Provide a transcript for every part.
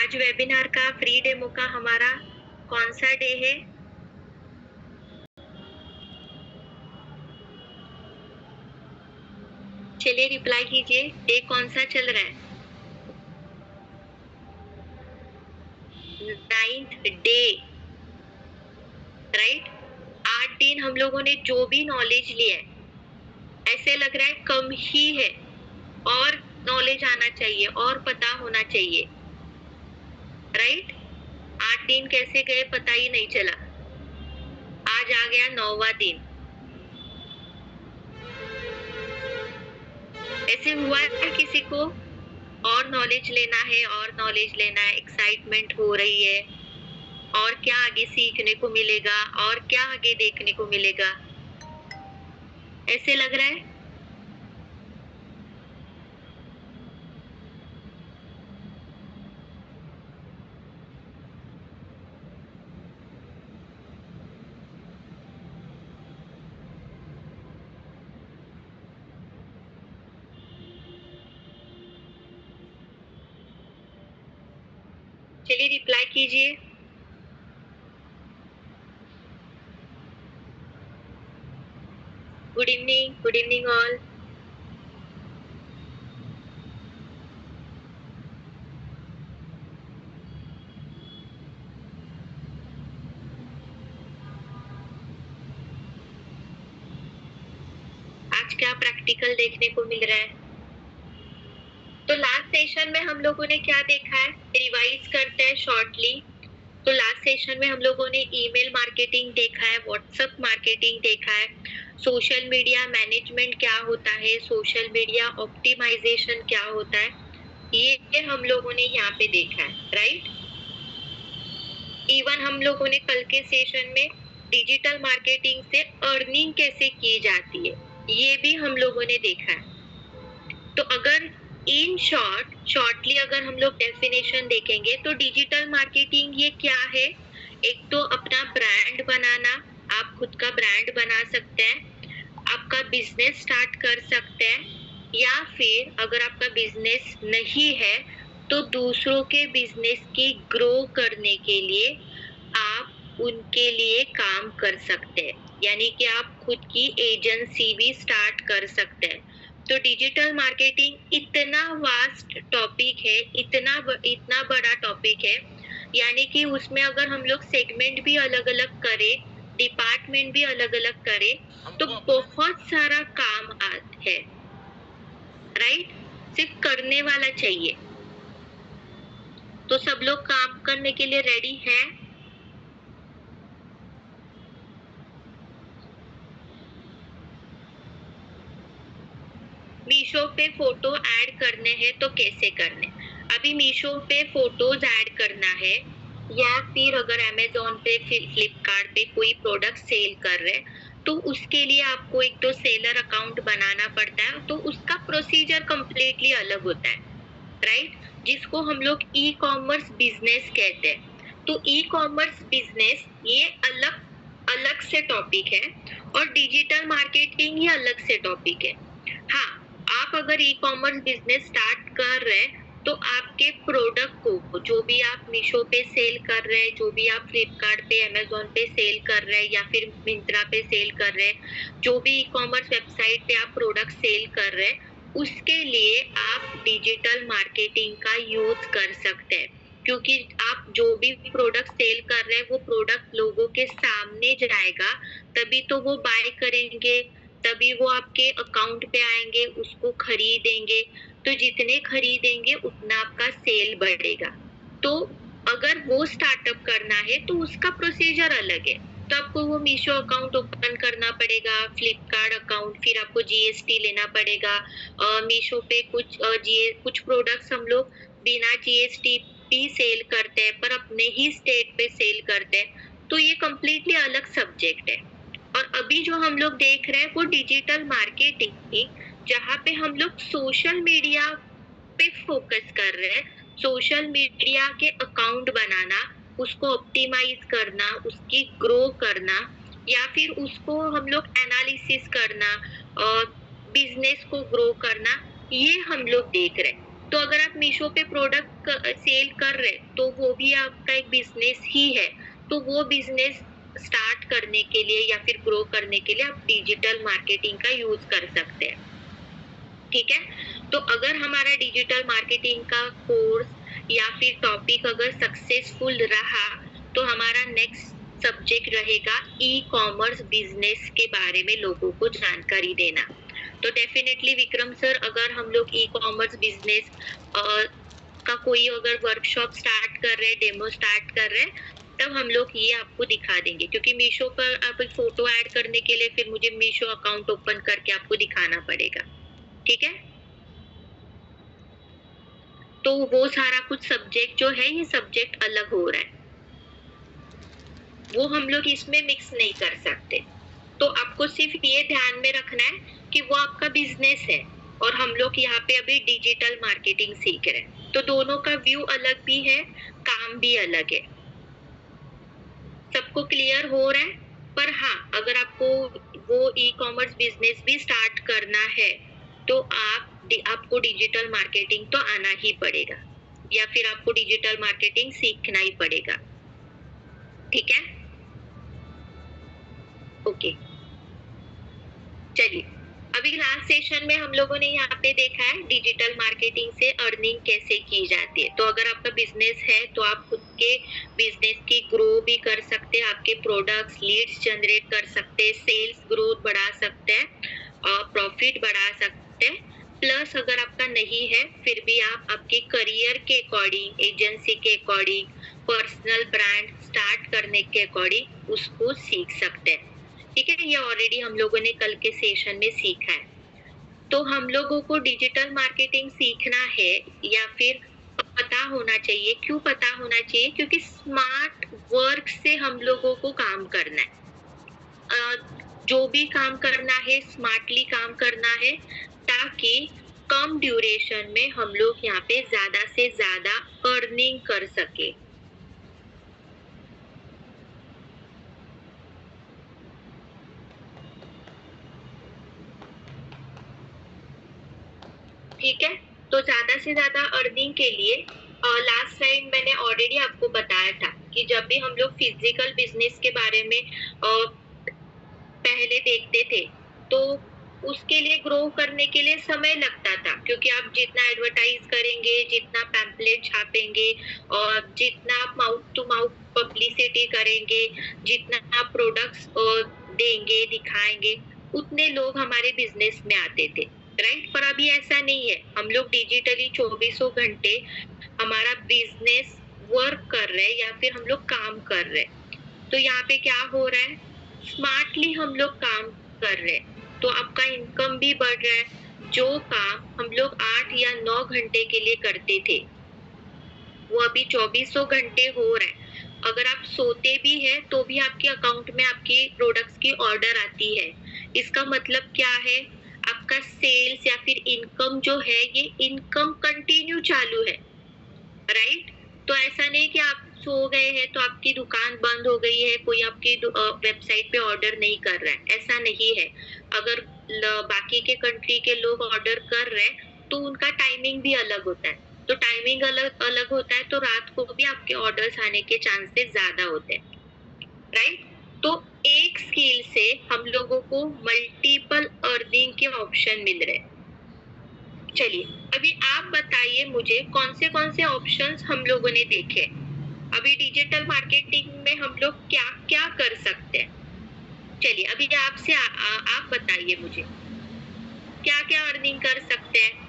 आज वेबिनार का free demo का हमारा कौन सा डे है? चलिए रिप्लाई कीजिए, डे कौन सा चल रहा है? 9th day, right. 8 दिन हम लोगों ने जो भी नॉलेज लिया है, ऐसे लग रहा है कम ही है, और नॉलेज आना चाहिए और पता होना चाहिए, राइट। 8 दिन कैसे गए पता ही नहीं चला। आज आ गया 9वां दिन। ऐसे हुआ है किसी को और नॉलेज लेना है, और नॉलेज लेना है, एक्साइटमेंट हो रही है, और क्या आगे सीखने को मिलेगा, और क्या आगे देखने को मिलेगा, ऐसे लग रहा है? चलिए रिप्लाई कीजिए। Good evening all. आज क्या प्रैक्टिकल देखने को मिल रहा है? तो लास्ट सेशन में हम लोगों ने क्या देखा है, रिवाइज करते हैं शॉर्टली। तो लास्ट सेशन में हम लोगों ने ईमेल मार्केटिंग देखा है, व्हाट्सएप मार्केटिंग देखा है, सोशल मीडिया मैनेजमेंट क्या होता है, सोशल मीडिया ऑप्टिमाइजेशन क्या होता है, ये हम लोगों ने यहाँ पे देखा है, राइट। इवन हम लोगों ने कल के सेशन में डिजिटल मार्केटिंग से अर्निंग कैसे की जाती है, ये भी हम लोगों ने देखा है। तो अगर इन शॉर्टली अगर हम लोग डेफिनेशन देखेंगे तो डिजिटल मार्केटिंग ये क्या है? एक तो अपना ब्रांड बनाना, आप खुद का ब्रांड बना सकते हैं, आपका बिजनेस स्टार्ट कर सकते हैं, या फिर अगर आपका बिजनेस नहीं है तो दूसरों के बिजनेस की ग्रो करने के लिए आप उनके लिए काम कर सकते हैं, यानी कि आप खुद की एजेंसी भी स्टार्ट कर सकते हैं। तो डिजिटल मार्केटिंग इतना वास्ट टॉपिक है, इतना बड़ा टॉपिक है, यानी कि उसमें अगर हम लोग सेगमेंट भी अलग अलग करें, डिपार्टमेंट भी अलग अलग करें, तो बहुत सारा काम है, राइट। सिर्फ करने वाला चाहिए। तो सब लोग काम करने के लिए रेडी हैं? मीशो पे फोटो ऐड करने हैं तो कैसे करने? अभी मीशो पे फोटोज ऐड करना है, या फिर अगर अमेजोन पे, फ्लिपकार्ट पे कोई प्रोडक्ट सेल कर रहे हैं तो उसके लिए आपको एक तो सेलर अकाउंट बनाना पड़ता है, तो उसका प्रोसीजर कंप्लीटली अलग होता है, राइट, जिसको हम लोग ई कॉमर्स बिजनेस कहते हैं। तो ई कॉमर्स बिजनेस ये अलग से टॉपिक है, और डिजिटल मार्केटिंग ये अलग से टॉपिक है। हाँ, आप अगर ई कॉमर्स बिजनेस स्टार्ट कर रहे हैं तो आपके प्रोडक्ट को, जो भी आप मीशो पे सेल कर रहे हैं, जो भी आप फ्लिपकार्ट पे, अमेजोन पे सेल कर रहे हैं, या फिर मिंत्रा पे सेल कर रहे हैं, जो भी ई कॉमर्स वेबसाइट पे आप प्रोडक्ट सेल कर रहे हैं, उसके लिए आप डिजिटल मार्केटिंग का यूज कर सकते हैं, क्योंकि आप जो भी प्रोडक्ट सेल कर रहे हैं वो प्रोडक्ट लोगों के सामने जाएगा, तभी तो वो बाय करेंगे, तभी वो आपके अकाउंट पे आएंगे, उसको खरीदेंगे। तो जितने खरीदेंगे उतना आपका सेल बढ़ेगा। तो अगर वो स्टार्टअप करना है तो उसका प्रोसीजर अलग है, तो आपको वो मीशो अकाउंट ओपन करना पड़ेगा, फ्लिपकार्ट अकाउंट, फिर आपको जीएसटी लेना पड़ेगा। मीशो पे कुछ प्रोडक्ट्स हम लोग बिना जीएसटी भी सेल करते हैं, पर अपने ही स्टेट पे सेल करते हैं, तो ये कम्प्लीटली अलग सब्जेक्ट है। और अभी जो हम लोग देख रहे हैं वो डिजिटल मार्केटिंग, जहाँ पे हम लोग सोशल मीडिया पे फोकस कर रहे हैं, सोशल मीडिया के अकाउंट बनाना, उसको ऑप्टिमाइज करना, उसकी ग्रो करना, या फिर उसको हम लोग एनालिसिस करना और बिजनेस को ग्रो करना, ये हम लोग देख रहे हैं। तो अगर आप मीशो पे प्रोडक्ट सेल कर रहे तो वो भी आपका एक बिजनेस ही है। तो वो बिजनेस स्टार्ट करने के लिए या फिर ग्रो करने के लिए आप डिजिटल मार्केटिंग का यूज कर सकते हैं। ठीक है, तो अगर हमारा डिजिटल मार्केटिंग का कोर्स या फिर टॉपिक अगर सक्सेसफुल रहा तो हमारा नेक्स्ट सब्जेक्ट रहेगा ई कॉमर्स बिजनेस के बारे में लोगों को जानकारी देना। तो डेफिनेटली विक्रम सर, अगर हम लोग ई कॉमर्स बिजनेस का कोई अगर वर्कशॉप स्टार्ट कर रहे हैं, डेमो स्टार्ट कर रहे हैं, तब हम लोग ये आपको दिखा देंगे, क्योंकि मीशो पर आप फोटो ऐड करने के लिए फिर मुझे मीशो अकाउंट ओपन करके आपको दिखाना पड़ेगा। ठीक है, तो वो सारा कुछ सब्जेक्ट जो है, ये सब्जेक्ट अलग हो रहा है, वो हम लोग इसमें मिक्स नहीं कर सकते। तो आपको सिर्फ ये ध्यान में रखना है कि वो आपका बिजनेस है और हम लोग यहाँ पे अभी डिजिटल मार्केटिंग सीख रहे हैं, तो दोनों का व्यू अलग भी है, काम भी अलग है। सबको क्लियर हो रहा है? पर हाँ, अगर आपको वो ई कॉमर्स बिजनेस भी स्टार्ट करना है तो आपको डिजिटल मार्केटिंग तो आना ही पड़ेगा, या फिर आपको डिजिटल मार्केटिंग सीखना ही पड़ेगा। ठीक है, ओके। चलिए, अभी लास्ट सेशन में हम लोगों ने यहाँ पे देखा है डिजिटल मार्केटिंग से अर्निंग कैसे की जाती है। तो अगर आपका बिजनेस है तो आप खुद के बिजनेस की ग्रो भी कर सकते हैं, आपके प्रोडक्ट्स लीड्स जनरेट कर सकते हैं, सेल्स ग्रोथ बढ़ा सकते हैं और प्रॉफिट बढ़ा सकते हैं। प्लस अगर आपका नहीं है फिर भी आप आपके करियर के अकॉर्डिंग, एजेंसी के अकॉर्डिंग, पर्सनल ब्रांड स्टार्ट करने के अकॉर्डिंग उसको सीख सकते हैं। ठीक है, ये ऑलरेडी हम लोगों ने कल के सेशन में सीखा है। तो हम लोगों को डिजिटल मार्केटिंग सीखना है या फिर पता होना चाहिए। क्यों पता होना चाहिए? क्योंकि स्मार्ट वर्क से हम लोगों को काम करना है, जो भी काम करना है स्मार्टली काम करना है, ताकि कम ड्यूरेशन में हम लोग यहाँ पे ज्यादा से ज्यादा अर्निंग कर सके। ठीक है, तो ज्यादा से ज्यादा अर्निंग के लिए लास्ट टाइम मैंने ऑलरेडी आपको बताया था कि जब भी हम लोग फिजिकल बिजनेस के बारे में पहले देखते थे तो उसके लिए ग्रो करने के लिए समय लगता था, क्योंकि आप जितना एडवर्टाइज करेंगे, जितना पैम्पलेट छापेंगे और जितना आप माउथ टू माउथ पब्लिसिटी करेंगे, जितना आप प्रोडक्ट्स देंगे, दिखाएंगे, उतने लोग हमारे बिजनेस में आते थे। राइट, पर अभी ऐसा नहीं है। हम लोग डिजिटली 24 घंटे हमारा बिजनेस वर्क कर रहे हैं या फिर हम लोग काम कर रहे हैं। तो यहाँ पे क्या हो रहा है, स्मार्टली हम लोग काम कर रहे हैं तो आपका इनकम भी बढ़ रहा है। जो काम हम लोग 8 या 9 घंटे के लिए करते थे वो अभी 24 घंटे हो रहा है। अगर आप सोते भी है तो भी आपके अकाउंट में आपकी प्रोडक्ट्स की ऑर्डर आती है। इसका मतलब क्या है, आपका सेल्स या फिर इनकम जो है, ये इनकम कंटिन्यू चालू है। राइट, तो ऐसा नहीं कि आप सो गए हैं तो आपकी दुकान बंद हो गई है, कोई आपकी वेबसाइट पे ऑर्डर नहीं कर रहा है, ऐसा नहीं है। अगर बाकी के कंट्री के लोग ऑर्डर कर रहे हैं तो उनका टाइमिंग भी अलग होता है। तो टाइमिंग अलग अलग होता है तो रात को भी आपके ऑर्डर्स आने के चांसेस ज्यादा होते हैं। राइट, तो एक स्किल से हम लोगों को मल्टीपल अर्निंग के ऑप्शन मिल रहे हैं। चलिए, अभी आप बताइए मुझे कौन से ऑप्शंस हम लोगों ने देखे। अभी डिजिटल मार्केटिंग में हम लोग क्या क्या कर सकते हैं। चलिए, अभी आपसे आप बताइए मुझे क्या क्या अर्निंग कर सकते हैं।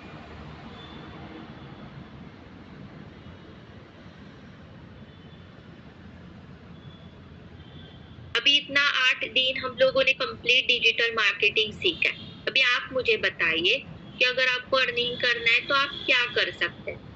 अभी इतना 8 दिन हम लोगों ने कंप्लीट डिजिटल मार्केटिंग सीखा है। अभी आप मुझे बताइए कि अगर आपको अर्निंग करना है तो आप क्या कर सकते हैं।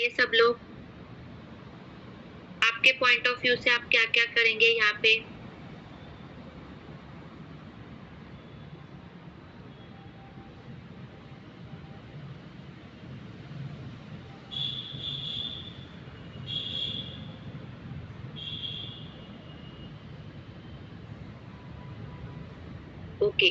बताइए सब लोग, आपके पॉइंट ऑफ व्यू से आप क्या क्या करेंगे यहाँ पे? ओके,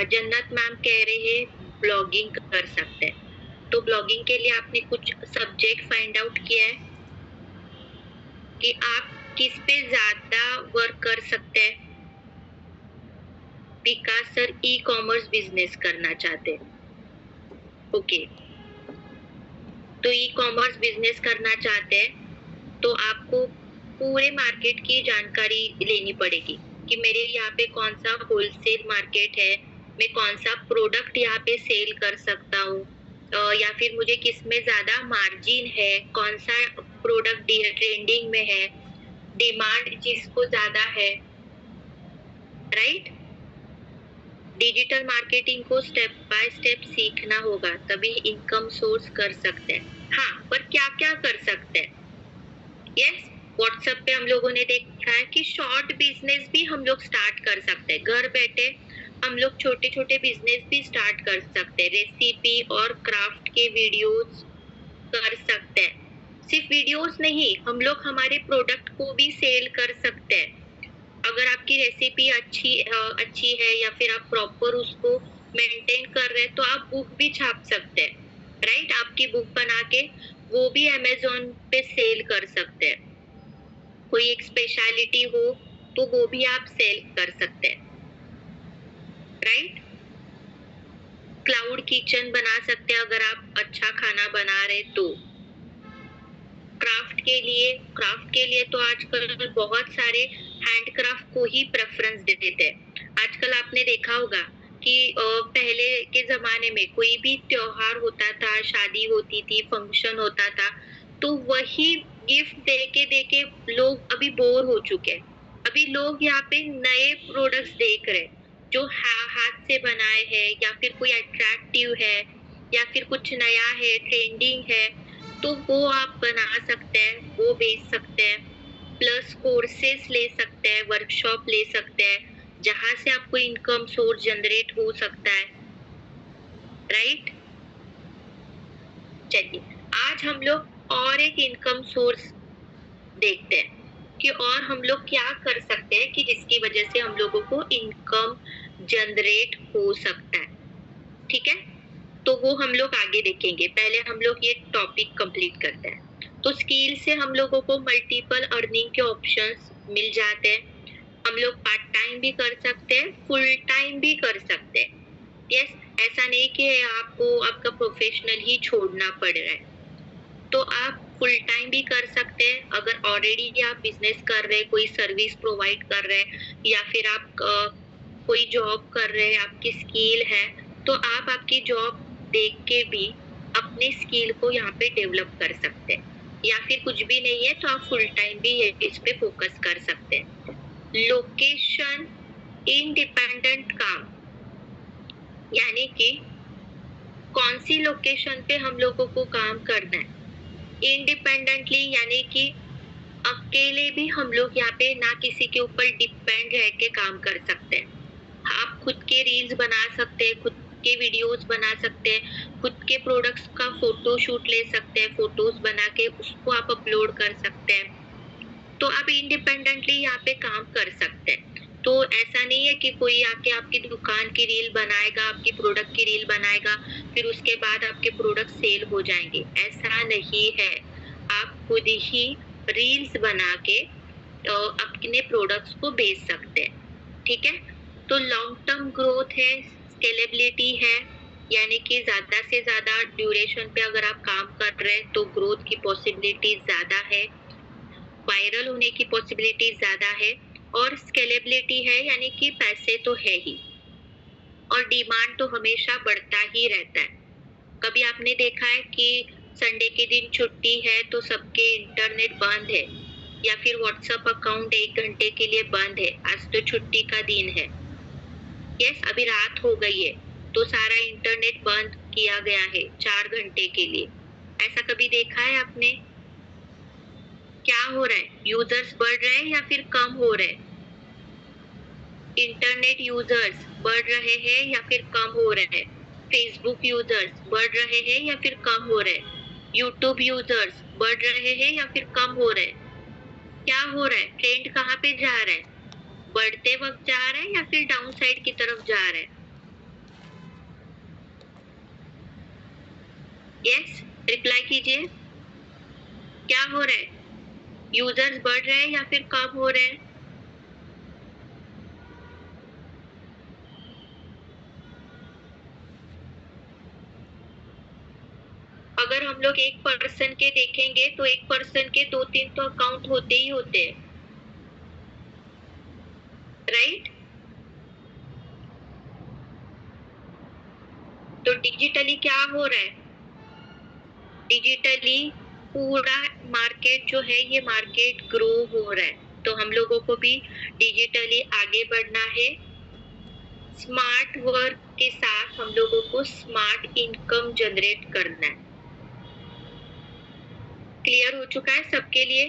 जन्नत मैम कह रहे हैं ब्लॉगिंग कर सकते हैं, तो ब्लॉगिंग के लिए आपने कुछ सब्जेक्ट फाइंड आउट किया है कि आप किस पे ज्यादा वर्क कर सकते हैं? विकास सर ई कॉमर्स बिजनेस करना चाहते हैं। ओके, तो ई कॉमर्स बिजनेस करना चाहते हैं तो आपको पूरे मार्केट की जानकारी लेनी पड़ेगी कि मेरे यहाँ पे कौन सा होलसेल मार्केट है, मैं कौन सा प्रोडक्ट यहाँ पे सेल कर सकता हूँ, या फिर मुझे किस में ज्यादा मार्जिन है, कौन सा प्रोडक्ट ट्रेंडिंग में है, डिमांड जिसको ज्यादा है, राइट? डिजिटल मार्केटिंग को स्टेप बाय स्टेप सीखना होगा, तभी इनकम सोर्स कर सकते हैं। हाँ, पर क्या क्या कर सकते हैं? यस, व्हाट्सएप पे हम लोगों ने देखा है कि शॉर्ट बिजनेस भी हम लोग स्टार्ट कर सकते हैं। घर बैठे हम लोग छोटे छोटे बिजनेस भी स्टार्ट कर सकते हैं। रेसिपी और क्राफ्ट के वीडियोस कर सकते हैं। सिर्फ वीडियोस नहीं, हम लोग हमारे प्रोडक्ट को भी सेल कर सकते हैं। अगर आपकी रेसिपी अच्छी है या फिर आप प्रॉपर उसको मेंटेन कर रहे हैं तो आप बुक भी छाप सकते हैं, राइट? आपकी बुक बना के वो भी अमेज़न पे सेल कर सकते हैं। कोई एक स्पेशलिटी हो तो वो भी आप सेल कर सकते हैं, राइट? क्लाउड किचन बना सकते हैं अगर आप अच्छा खाना बना रहे तो। क्राफ्ट के लिए तो आजकल बहुत सारे हैंडक्राफ्ट को ही प्रेफरेंस देते हैं। आजकल आपने देखा होगा कि पहले के जमाने में कोई भी त्योहार होता था, शादी होती थी, फंक्शन होता था, तो वही गिफ्ट दे के लोग अभी बोर हो चुके हैं। अभी लोग यहाँ पे नए प्रोडक्ट्स देख रहे हैं जो हाथ से बनाए हैं या फिर कोई अट्रैक्टिव है या फिर कुछ नया है, ट्रेंडिंग है, तो वो आप बना सकते हैं, वो बेच सकते हैं। प्लस कोर्सेस ले सकते हैं, वर्कशॉप ले सकते हैं, जहां से आपको इनकम सोर्स जनरेट हो सकता है, राइट? चलिए, आज हम लोग और एक इनकम सोर्स देखते हैं कि और हम लोग क्या कर सकते हैं कि जिसकी वजह से हम लोगों को इनकम जनरेट हो सकता है। ठीक है, तो वो हम लोग आगे देखेंगे। पहले हम लोग ये टॉपिक कंप्लीट करते हैं। तो स्किल से हम लोगों को मल्टीपल अर्निंग के ऑप्शंस मिल जाते हैं। हम लोग पार्ट टाइम भी कर सकते हैं, फुल टाइम भी कर सकते हैं। यस, ऐसा नहीं कि आपको आपका प्रोफेशनल ही छोड़ना पड़ रहा है, तो आप फुल टाइम भी कर सकते हैं। अगर ऑलरेडी आप बिजनेस कर रहे हैं, कोई सर्विस प्रोवाइड कर रहे हैं या फिर आप कोई जॉब कर रहे हैं, आपकी स्किल है, तो आप आपकी जॉब देख के भी अपने स्किल को यहाँ पे डेवलप कर सकते हैं। या फिर कुछ भी नहीं है तो आप फुल टाइम भी इस पे फोकस कर सकते हैं। लोकेशन इंडिपेंडेंट काम, यानी कि कौन सी लोकेशन पे हम लोगों को काम करना है इंडिपेंडेंटली, यानी कि अकेले भी हम लोग यहाँ पे ना किसी के ऊपर डिपेंड रह के काम कर सकते हैं। आप खुद के रील्स बना सकते हैं, खुद के वीडियोस बना सकते हैं, खुद के प्रोडक्ट्स का फोटो शूट ले सकते हैं, फोटोज बना के उसको आप अपलोड कर सकते हैं। तो आप इंडिपेंडेंटली यहाँ पे काम कर सकते हैं। तो ऐसा नहीं है कि कोई आके आपकी दुकान की रील बनाएगा, आपकी प्रोडक्ट की रील बनाएगा, फिर उसके बाद आपके प्रोडक्ट सेल हो जाएंगे, ऐसा नहीं है। आप खुद ही रील्स बना के अपने प्रोडक्ट्स को बेच सकते हैं। ठीक है, तो लॉन्ग टर्म ग्रोथ है, स्केलेबिलिटी है, यानी कि ज्यादा से ज्यादा ड्यूरेशन पे अगर आप काम कर रहे हैं तो ग्रोथ की पॉसिबिलिटी ज्यादा है, वायरल होने की पॉसिबिलिटी ज्यादा है, और स्केलेबिलिटी है, यानी कि पैसे तो है ही, और डिमांड तो हमेशा बढ़ता ही रहता है। कभी आपने देखा है कि संडे के दिन छुट्टी है तो सबके इंटरनेट बंद है, या फिर व्हाट्सएप अकाउंट 1 घंटे के लिए बंद है, आज तो छुट्टी का दिन है। यस, अभी रात हो गई है तो सारा इंटरनेट बंद किया गया है 4 घंटे के लिए। ऐसा कभी देखा है आपने? क्या हो रहा है? यूजर्स बढ़ रहे हैं या फिर कम हो रहे हैं? इंटरनेट यूजर्स बढ़ रहे हैं या फिर कम हो रहे हैं? फेसबुक यूजर्स बढ़ रहे हैं या फिर कम हो रहे हैं? यूट्यूब यूजर्स बढ़ रहे हैं या फिर कम हो रहे हैं? क्या हो रहा है? ट्रेंड कहाँ पे जा रहा है? बढ़ते वक्त जा रहा है या फिर डाउन साइड की तरफ जा रहा है? यस, रिप्लाई कीजिए। क्या हो रहा है? यूजर्स बढ़ रहे हैं या फिर कम हो रहे हैं? अगर हम लोग एक पर्सन के देखेंगे तो एक पर्सन के 2-3 तो अकाउंट होते ही होते हैं, राइट? तो डिजिटली क्या हो रहा है? डिजिटली पूरा मार्केट जो है ये मार्केट ग्रो हो रहा है, तो हम लोगों को भी डिजिटली आगे बढ़ना है। स्मार्ट वर्क के साथ हम लोगों को स्मार्ट इनकम जनरेट करना है। क्लियर हो चुका है सबके लिए?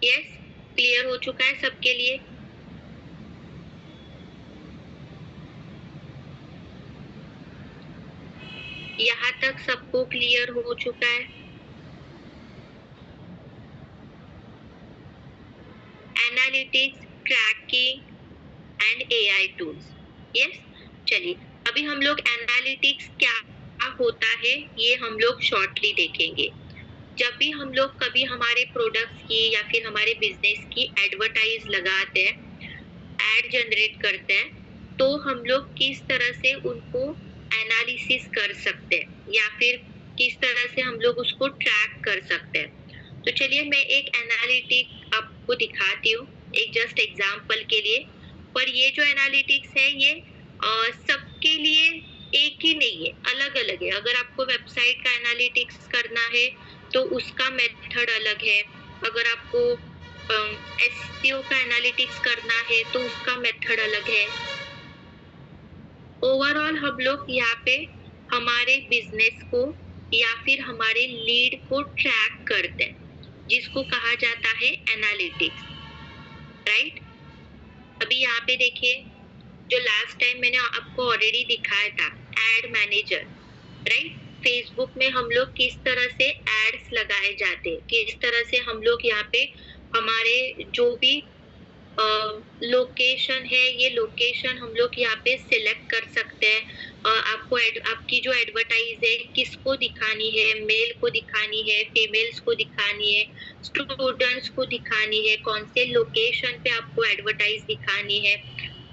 यस, क्लियर हो चुका है सबके लिए? यहाँ तक सबको क्लियर हो चुका है? Analytics, tracking and AI tools. Yes, चलिए अभी हम लोग एनालिटिक्स क्या होता है ये हम लोग शॉर्टली देखेंगे। जब भी हम लोग कभी हमारे प्रोडक्ट्स की या फिर हमारे बिजनेस की एडवर्टाइज लगाते हैं, एड जनरेट करते हैं, तो हम लोग किस तरह से उनको एनालिसिस कर सकते हैं या फिर किस तरह से हम लोग उसको ट्रैक कर सकते हैं। तो चलिए मैं एक एनालिटिक आपको दिखाती हूँ, एक जस्ट एग्जांपल के लिए। पर ये जो एनालिटिक्स है ये सबके लिए एक ही नहीं है, अलग अलग है। अगर आपको वेबसाइट का एनालिटिक्स करना है तो उसका मेथड अलग है। अगर आपको एसईओ का एनालिटिक्स करना है तो उसका मेथड अलग है। ओवरऑल हम लोग यहाँ पे हमारे बिजनेस को या फिर हमारे लीड को ट्रैक करते हैं, जिसको कहा जाता है एनालिटिक्स, राइट? अभी यहाँ पे देखिए, जो लास्ट टाइम मैंने आपको ऑलरेडी दिखाया था, एड मैनेजर, राइट? फेसबुक में हम लोग किस तरह से एड्स लगाए जाते हैं, किस तरह से हम लोग यहाँ पे हमारे जो भी लोकेशन है, ये लोकेशन हम लोग यहाँ पे सिलेक्ट कर सकते हैं। आपको आपकी जो एडवर्टाइज है किसको दिखानी है, मेल को दिखानी है, फीमेल्स को दिखानी है, स्टूडेंट्स को दिखानी है, कौन से लोकेशन पे आपको एडवर्टाइज दिखानी है,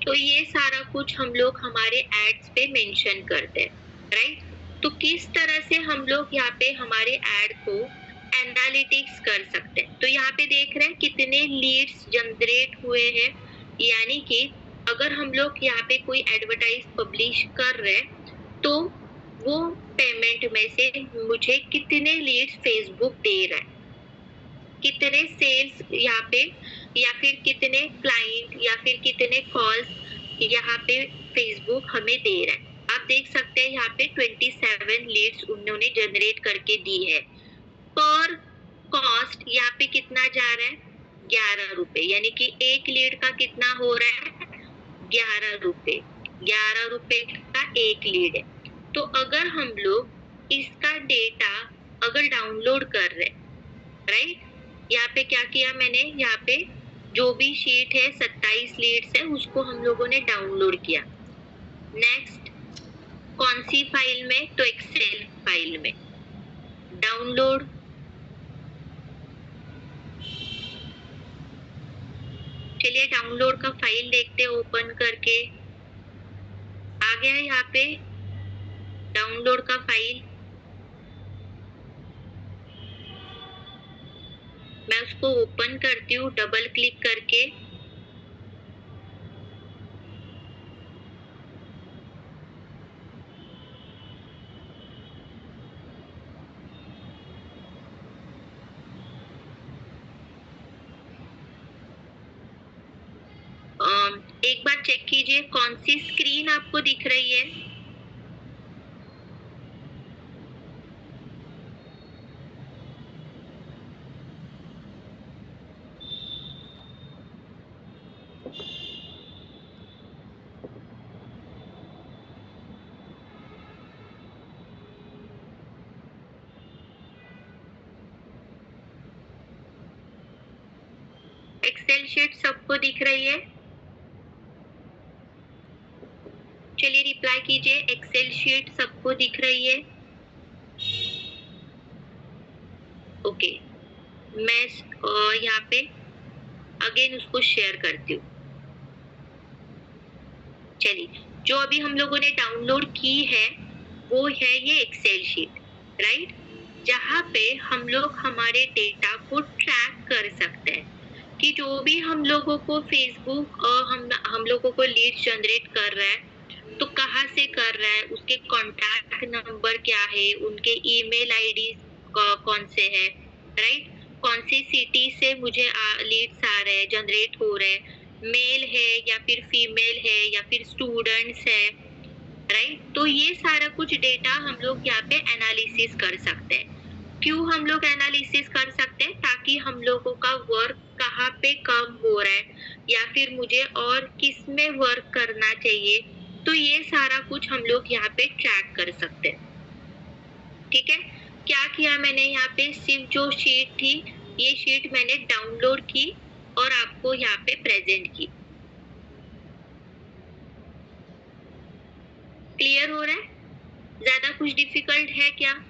तो ये सारा कुछ हम लोग हमारे एड्स पे मेंशन करते हैं, राइट? तो किस तरह से हम लोग यहाँ पे हमारे एड को एनालिटिक्स कर सकते हैं। तो यहाँ पे देख रहे हैं कितने लीड्स जनरेट हुए हैं, यानी कि अगर हम लोग यहाँ पे कोई एडवर्टाइज पब्लिश कर रहे हैं तो वो पेमेंट में से मुझे कितने लीड्स फेसबुक दे रहा है, कितने सेल्स यहाँ पे, या फिर कितने क्लाइंट या फिर कितने कॉल्स यहाँ पे फेसबुक हमें दे रहा है। आप देख सकते हैं यहाँ पे 27 लीड्स उन्होंने जनरेट करके दी है। पर कॉस्ट यहाँ पे कितना जा रहा है? 11 रुपए, यानी कि एक लीड का कितना हो रहा है? 11 रुपए। 11 रुपए का एक लीड है। तो अगर हम लोग इसका डेटा अगर डाउनलोड कर रहे, राइट? यहाँ पे क्या किया मैंने, यहाँ पे जो भी शीट है 27 लीड्स है उसको हम लोगों ने डाउनलोड किया। नेक्स्ट कौन सी फाइल में? तो एक्सेल फाइल में डाउनलोड। चलिए डाउनलोड का फाइल देखते हैं ओपन करके। आ गया यहाँ पे डाउनलोड का फाइल। मैं उसको ओपन करती हूँ डबल क्लिक करके। एक बार चेक कीजिए कौन सी स्क्रीन आपको दिख रही है। एक्सेल शीट सबको दिख रही है? चलिए रिप्लाई कीजिए, एक्सेल शीट सबको दिख रही है? ओके, मैं यहाँ पे अगेन उसको शेयर करती हूँ। चलिए, जो अभी हम लोगों ने डाउनलोड की है वो है ये एक्सेल शीट, राइट? जहाँ पे हम लोग हमारे डेटा को ट्रैक कर सकते हैं कि जो भी हम लोगों को फेसबुक हम लोगों को लीड जनरेट कर रहा है तो कहाँ से कर रहा है, उसके कॉन्टैक्ट नंबर क्या है, उनके ईमेल आईडी कौन से है, राइट? कौन सी सिटी से मुझे लीड्स आ रहे हैं, जनरेट हो रहे हैं, मेल है या फिर फीमेल है या फिर स्टूडेंट्स है, राइट? तो ये सारा कुछ डेटा हम लोग यहाँ पे एनालिसिस कर सकते हैं। क्यों हम लोग एनालिसिस कर सकते हैं? ताकि हम लोगों का वर्क कहाँ पे कम हो रहा है या फिर मुझे और किस में वर्क करना चाहिए, तो ये सारा कुछ हम लोग यहाँ पे ट्रैक कर सकते हैं। ठीक है, क्या किया मैंने यहाँ पे, सिर्फ जो शीट थी ये शीट मैंने डाउनलोड की और आपको यहाँ पे प्रेजेंट की। क्लियर हो रहा है? ज्यादा कुछ डिफिकल्ट है क्या?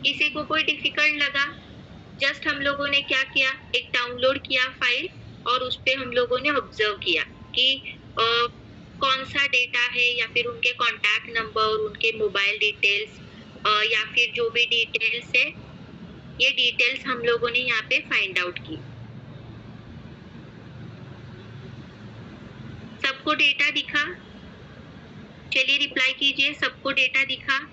किसी को कोई डिफिकल्ट लगा? जस्ट हम लोगों ने क्या किया, एक डाउनलोड किया फाइल और उस पे हम लोगों ने ऑब्जर्व किया कि कौन सा डेटा है या फिर उनके कॉन्टैक्ट नंबर, उनके मोबाइल डिटेल्स या फिर जो भी डिटेल्स है, ये डिटेल्स हम लोगों ने यहाँ पे फाइंड आउट की। सबको डेटा दिखा? चलिए रिप्लाई कीजिए, सबको डेटा दिखा?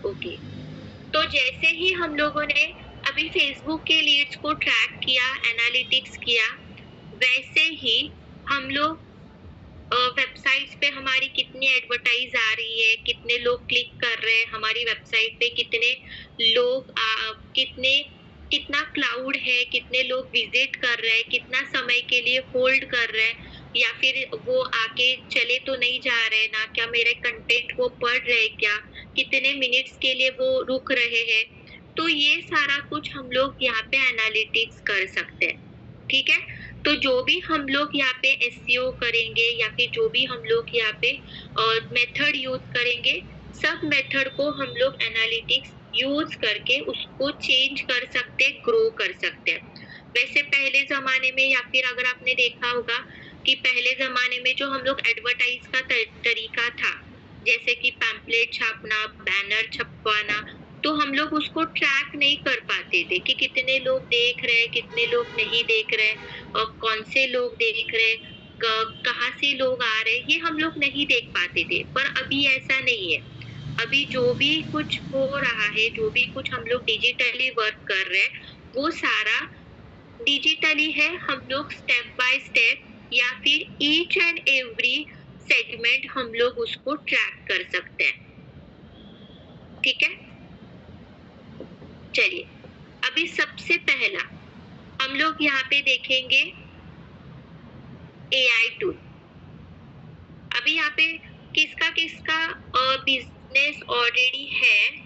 ओके, तो जैसे ही हम लोगों ने अभी फेसबुक के लीड्स को ट्रैक किया, एनालिटिक्स किया, वैसे ही हम लोग वेबसाइट्स पे हमारी कितनी एडवर्टाइज आ रही है, कितने लोग क्लिक कर रहे हैं हमारी वेबसाइट पे, कितने लोग कितना क्लाउड है, कितने लोग विजिट कर रहे हैं, कितना समय के लिए होल्ड कर रहे हैं या फिर वो आके चले तो नहीं जा रहे ना, क्या मेरे कंटेंट वो पढ़ रहे क्या, कितने मिनट्स के लिए वो रुक रहे हैं, तो ये सारा कुछ हम लोग यहाँ पे एनालिटिक्स कर सकते हैं। ठीक है, तो जो भी हम लोग यहाँ पे एसईओ करेंगे या फिर जो भी हम लोग यहाँ पे मेथड यूज करेंगे, सब मेथड को हम लोग एनालिटिक्स यूज करके उसको चेंज कर सकते हैं, ग्रो कर सकते हैं। वैसे पहले जमाने में या फिर अगर आपने देखा होगा कि पहले जमाने में जो हम लोग एडवर्टाइज का तरीका था, जैसे कि पैम्पलेट छापना, बैनर छपवाना, तो हम लोग उसको ट्रैक नहीं कर पाते थे कि कितने लोग देख रहे हैं, कितने लोग नहीं देख रहे, और कौन से लोग देख रहे, कहाँ से लोग आ रहे, ये हम लोग नहीं देख पाते थे। पर अभी ऐसा नहीं है, अभी जो भी कुछ हो रहा है, जो भी कुछ हम लोग डिजिटली वर्क कर रहे हैं, वो सारा डिजिटली है। हम लोग स्टेप बाय स्टेप या फिर ईच एंड एवरी सेगमेंट हम लोग उसको ट्रैक कर सकते हैं। ठीक है, चलिए अभी सबसे पहला हम लोग यहाँ पे देखेंगे एआई टूल। अभी यहाँ पे किसका किसका बिजनेस ऑलरेडी है?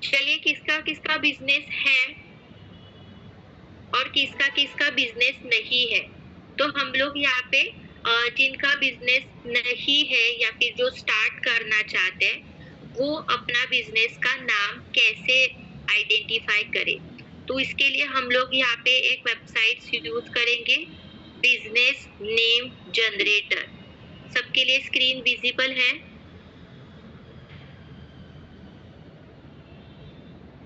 चलिए किसका किसका बिजनेस है और किसका किसका बिजनेस नहीं है। तो हम लोग यहाँ पे जिनका बिजनेस नहीं है या फिर जो स्टार्ट करना चाहते हैं वो अपना बिजनेस का नाम कैसे आइडेंटिफाई करें। तो इसके लिए हम लोग यहाँ पे एक वेबसाइट यूज करेंगे, बिजनेस नेम जनरेटर। सबके लिए स्क्रीन विजिबल है?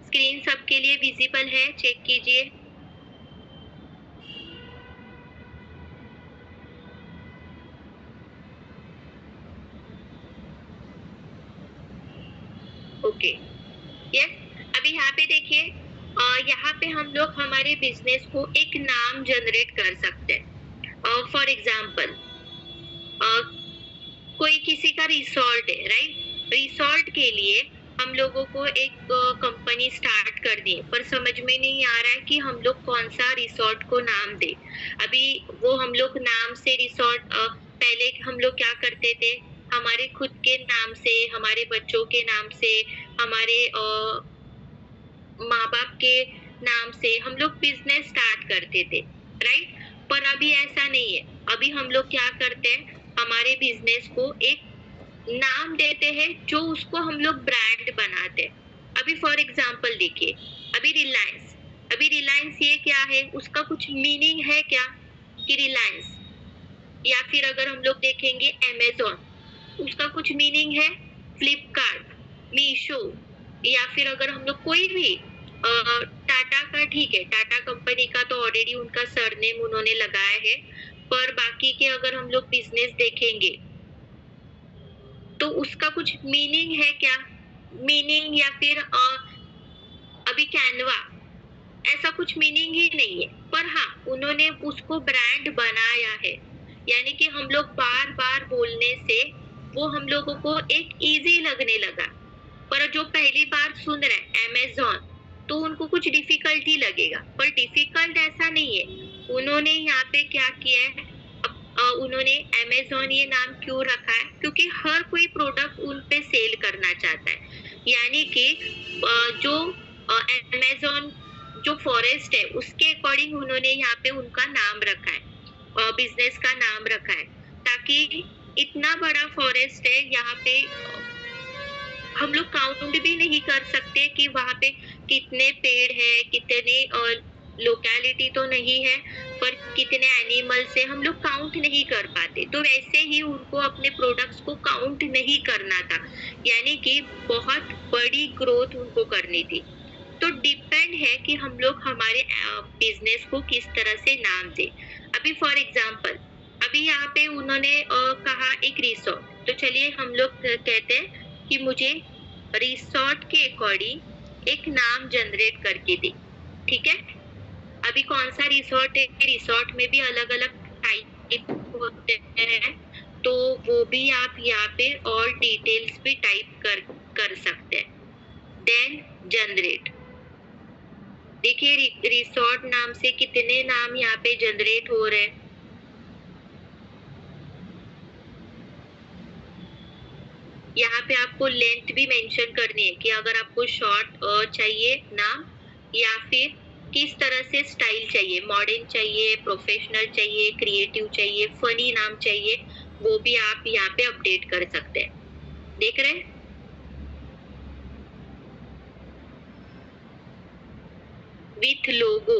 स्क्रीन सबके लिए विजिबल है? चेक कीजिए। Okay, yes. अभी यहाँ पे देखिए, यहाँ पे हम लोग हमारे बिजनेस को एक नाम जनरेट कर सकते हैं। फॉर एग्जाम्पल, कोई किसी का रिसोर्ट है, राइट। रिसोर्ट के लिए हम लोगों को एक कंपनी स्टार्ट करनी है, पर समझ में नहीं आ रहा है कि हम लोग कौन सा रिसोर्ट को नाम दे। अभी वो हम लोग नाम से रिसोर्ट, पहले हम लोग क्या करते थे, हमारे खुद के नाम से, हमारे बच्चों के नाम से, हमारे माँ बाप के नाम से हम लोग बिजनेस स्टार्ट करते थे, राइट। पर अभी ऐसा नहीं है। अभी हम लोग क्या करते हैं, हमारे बिजनेस को एक नाम देते हैं जो उसको हम लोग ब्रांड बनाते हैं। अभी फॉर एग्जांपल देखिए, अभी रिलायंस ये क्या है, उसका कुछ मीनिंग है क्या कि रिलायंस। या फिर अगर हम लोग देखेंगे अमेजोन, उसका कुछ मीनिंग है। फ्लिपकार्ट, मीशो, या फिर अगर हम लोग कोई भी टाटा का, ठीक है, टाटा कंपनी का तो ऑलरेडी उनका सरनेम उन्होंने लगाया है, पर बाकी के अगर हम लोग बिजनेस देखेंगे तो उसका कुछ मीनिंग है क्या, मीनिंग। या फिर अभी कैनवा, ऐसा कुछ मीनिंग ही नहीं है, पर हाँ उन्होंने उसको ब्रांड बनाया है, यानी कि हम लोग बार बार बोलने से वो हम लोगों को एक इजी लगने लगा। पर जो पहली बार सुन रहे अमेजोन, तो उनको कुछ डिफिकल्ट ही लगेगा, पर डिफिकल्ट ऐसा नहीं है। उन्होंने यहाँ पे क्या किया है, उन्होंने अमेजोन ये नाम क्यों रखा है, क्योंकि हर कोई प्रोडक्ट उन पे सेल करना चाहता है। यानी कि जो अमेजोन जो फॉरेस्ट है उसके अकॉर्डिंग उन्होंने यहाँ पे उनका नाम रखा है, बिजनेस का नाम रखा है, ताकि इतना बड़ा फॉरेस्ट है यहाँ पे, हम लोग काउंट भी नहीं कर सकते कि वहाँ पे कितने पेड़ है, कितने लोकेलिटी तो नहीं है, पर कितने एनिमल्स है हम लोग काउंट नहीं कर पाते। तो वैसे ही उनको अपने प्रोडक्ट्स को काउंट नहीं करना था, यानी कि बहुत बड़ी ग्रोथ उनको करनी थी। तो डिपेंड है कि हम लोग हमारे बिजनेस को किस तरह से नाम दे। अभी फॉर एग्जांपल, अभी यहाँ पे उन्होंने कहा एक रिसोर्ट, तो चलिए हम लोग कहते हैं कि मुझे रिसोर्ट के अकॉर्डिंग एक नाम जनरेट करके दे, ठीक है। अभी कौन सा रिसोर्ट है, रिसोर्ट में भी अलग अलग टाइप होते हैं, तो वो भी आप यहाँ पे और डिटेल्स भी टाइप कर सकते हैं। देन जनरेट, देखिए रिसोर्ट नाम से कितने नाम यहाँ पे जनरेट हो रहे हैं। यहाँ पे आपको लेंथ भी मेंशन करनी है कि अगर आपको शॉर्ट चाहिए नाम, या फिर किस तरह से स्टाइल चाहिए, मॉडर्न चाहिए, प्रोफेशनल चाहिए, क्रिएटिव चाहिए, फनी नाम चाहिए, वो भी आप यहाँ पे अपडेट कर सकते हैं। देख रहे हैं? विथ लोगो,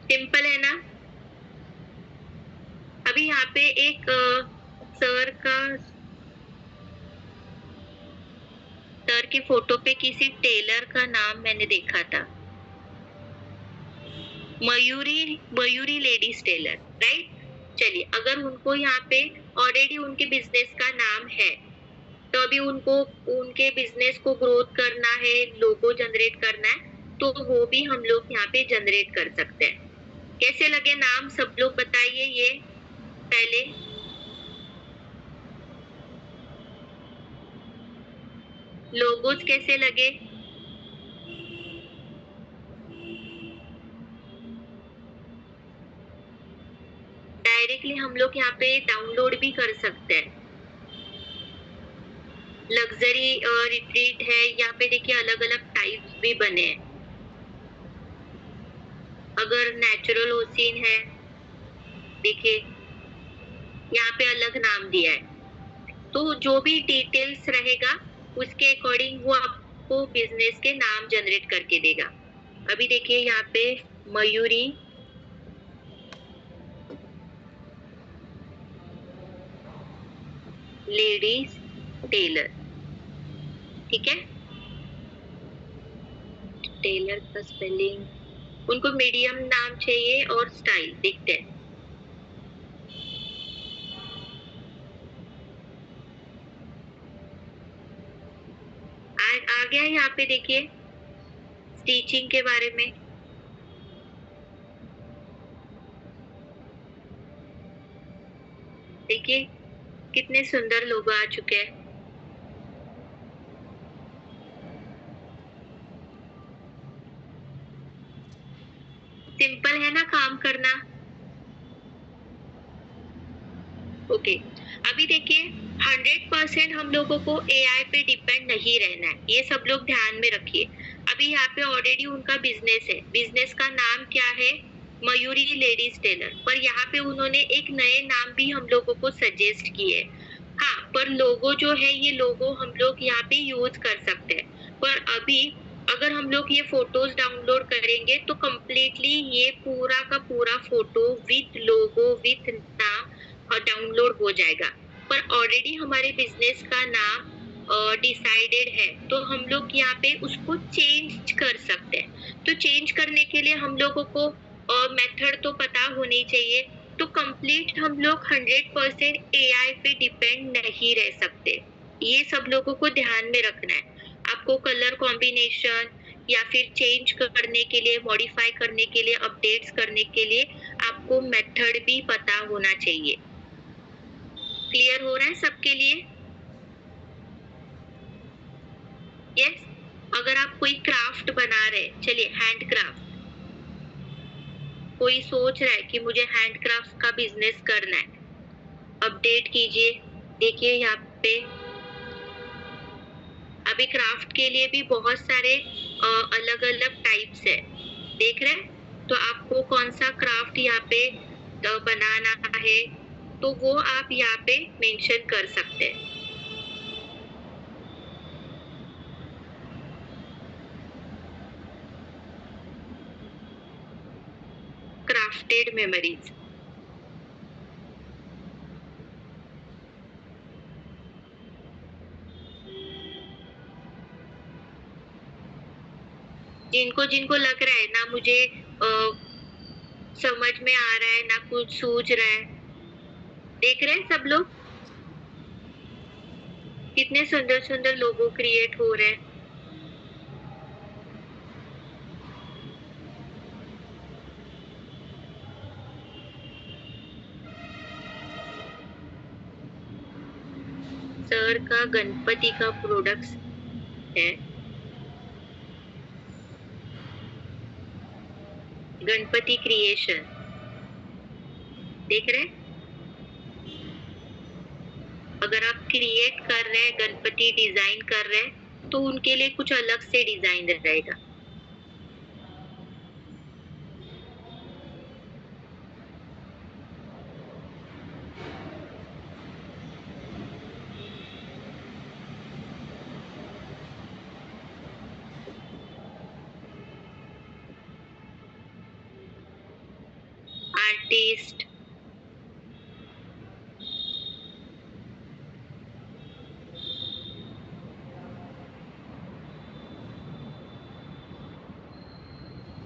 सिंपल है ना। अभी यहाँ पे एक सर की फोटो पे किसी टेलर का नाम मैंने देखा था, मयूरी लेडीज टेलर, राइट। चलिए अगर उनको यहाँ पे ऑलरेडी उनके बिजनेस का नाम है, तो अभी उनको उनके बिजनेस को ग्रोथ करना है, लोगो जनरेट करना है, तो वो भी हम लोग यहाँ पे जनरेट कर सकते हैं। कैसे लगे नाम, सब लोग बताइए। ये पहले लोगोस कैसे लगे? डायरेक्टली हम लोग यहाँ पे डाउनलोड भी कर सकते हैं। लग्जरी रिट्रीट है। यहाँ पे देखिए अलग अलग टाइप्स भी बने हैं। अगर नेचुरल ओसिन है, देखिए यहाँ पे अलग नाम दिया है। तो जो भी डिटेल्स रहेगा उसके अकॉर्डिंग वो आपको बिजनेस के नाम जनरेट करके देगा। अभी देखिए यहाँ पे मयूरी लेडीज टेलर, ठीक है। टेलर का स्पेलिंग, उनको मीडियम नाम चाहिए और स्टाइल, देखते हैं। आ गया यहाँ पे देखिए स्टिचिंग के बारे में। देखिए कितने सुंदर लोग आ चुके हैं। सिंपल है ना काम करना। ओके, अभी देखिए 100% हम लोगों को एआई पे डिपेंड नहीं रहना है, ये सब लोग ध्यान में रखिए। अभी यहाँ पे ऑलरेडी उनका बिजनेस है, बिजनेस का नाम क्या है, मयूरी लेडीज टेलर। पर यहाँ पे उन्होंने एक नए नाम भी हम लोगों को सजेस्ट किए। हाँ, पर लोगो जो है ये लोगो हम लोग यहाँ पे यूज कर सकते हैं। पर अभी अगर हम लोग ये फोटोज डाउनलोड करेंगे तो कम्प्लीटली ये पूरा का पूरा फोटो विथ लोगो विथ नाम डाउनलोड हो जाएगा। पर ऑलरेडी हमारे बिजनेस का नाम डिसाइडेड है, तो हम लोग यहाँ पे उसको चेंज कर सकते हैं। तो चेंज करने के लिए हम लोगों को मेथड तो पता होनी चाहिए। तो कंप्लीट हम लोग 100% एआई पे डिपेंड नहीं रह सकते, ये सब लोगों को ध्यान में रखना है। आपको कलर कॉम्बिनेशन या फिर चेंज करने के लिए, मॉडिफाई करने के लिए, अपडेट्स करने के लिए आपको मेथड भी पता होना चाहिए। क्लियर हो रहा है सबके लिए? यस। अगर आप कोई क्राफ्ट बना रहे, चलिए हैंड क्राफ्ट, कोई सोच रहा है कि मुझे हैंड क्राफ्ट का बिजनेस करना है, अपडेट कीजिए। देखिए यहाँ पे अभी क्राफ्ट के लिए भी बहुत सारे अलग अलग टाइप्स है, देख रहे हैं। तो आपको कौन सा क्राफ्ट यहाँ पे बनाना है तो वो आप यहाँ पे मेंशन कर सकते हैं। क्राफ्टेड मेमोरीज, जिनको जिनको लग रहा है ना मुझे समझ में आ रहा है ना कुछ सूझ रहा है, देख रहे हैं सब लोग कितने सुंदर सुंदर लोगो क्रिएट हो रहे हैं। सर का गणपति का प्रोडक्ट्स है, गणपति क्रिएशन, देख रहे हैं। अगर आप क्रिएट कर रहे हैं, गणपति डिजाइन कर रहे हैं, तो उनके लिए कुछ अलग से डिजाइन रहेगा। आर्टिस्ट,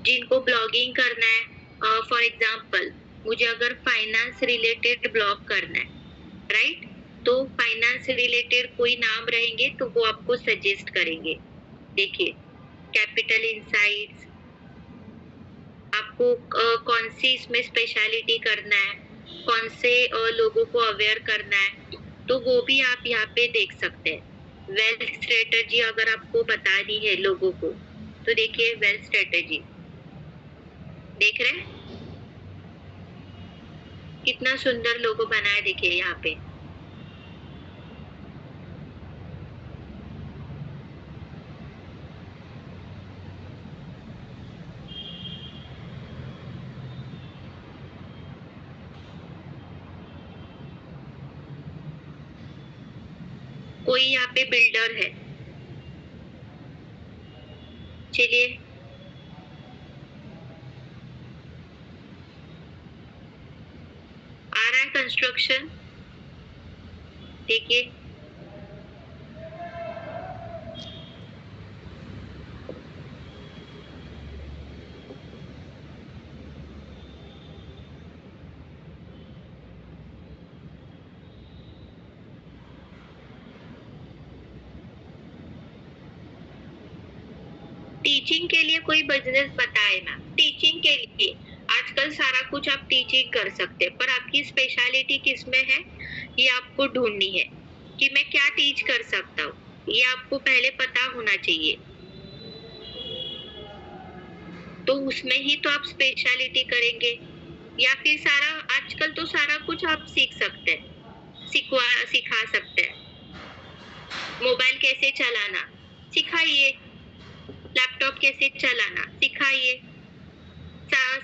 जिनको ब्लॉगिंग करना है, फॉर एग्जांपल मुझे अगर फाइनेंस रिलेटेड ब्लॉग करना है, राइट, तो फाइनेंस रिलेटेड कोई नाम रहेंगे तो वो आपको सजेस्ट करेंगे। देखिए कैपिटल इंसाइट्स, आपको कौन सी इसमें स्पेशलिटी करना है, कौन से लोगों को अवेयर करना है, तो वो भी आप यहाँ पे देख सकते हैं। वेल्थ स्ट्रेटजी अगर आपको बतानी है लोगों को, तो देखिए वेल्थ स्ट्रेटजी, देख रहे हैं कितना सुंदर लोगो बनाया, देखिए यहाँ पे। कोई यहाँ पे बिल्डर है, चलिए आ रहा है कंस्ट्रक्शन, देखिए टीचिंग के लिए कोई बिजनेस बताए ना, टीचिंग के लिए आजकल सारा कुछ आप टीचिंग कर सकते हैं, पर आपकी स्पेशलिटी किस में है ये आपको ढूंढनी है कि मैं क्या टीच कर सकता हूँ, ये आपको पहले पता होना चाहिए। तो उसमें ही तो आप स्पेशलिटी करेंगे, या फिर सारा आजकल तो सारा कुछ आप सीख सकते हैं, सिखा सकते हैं। मोबाइल कैसे चलाना सिखाइए, लैपटॉप कैसे चलाना सिखाइए।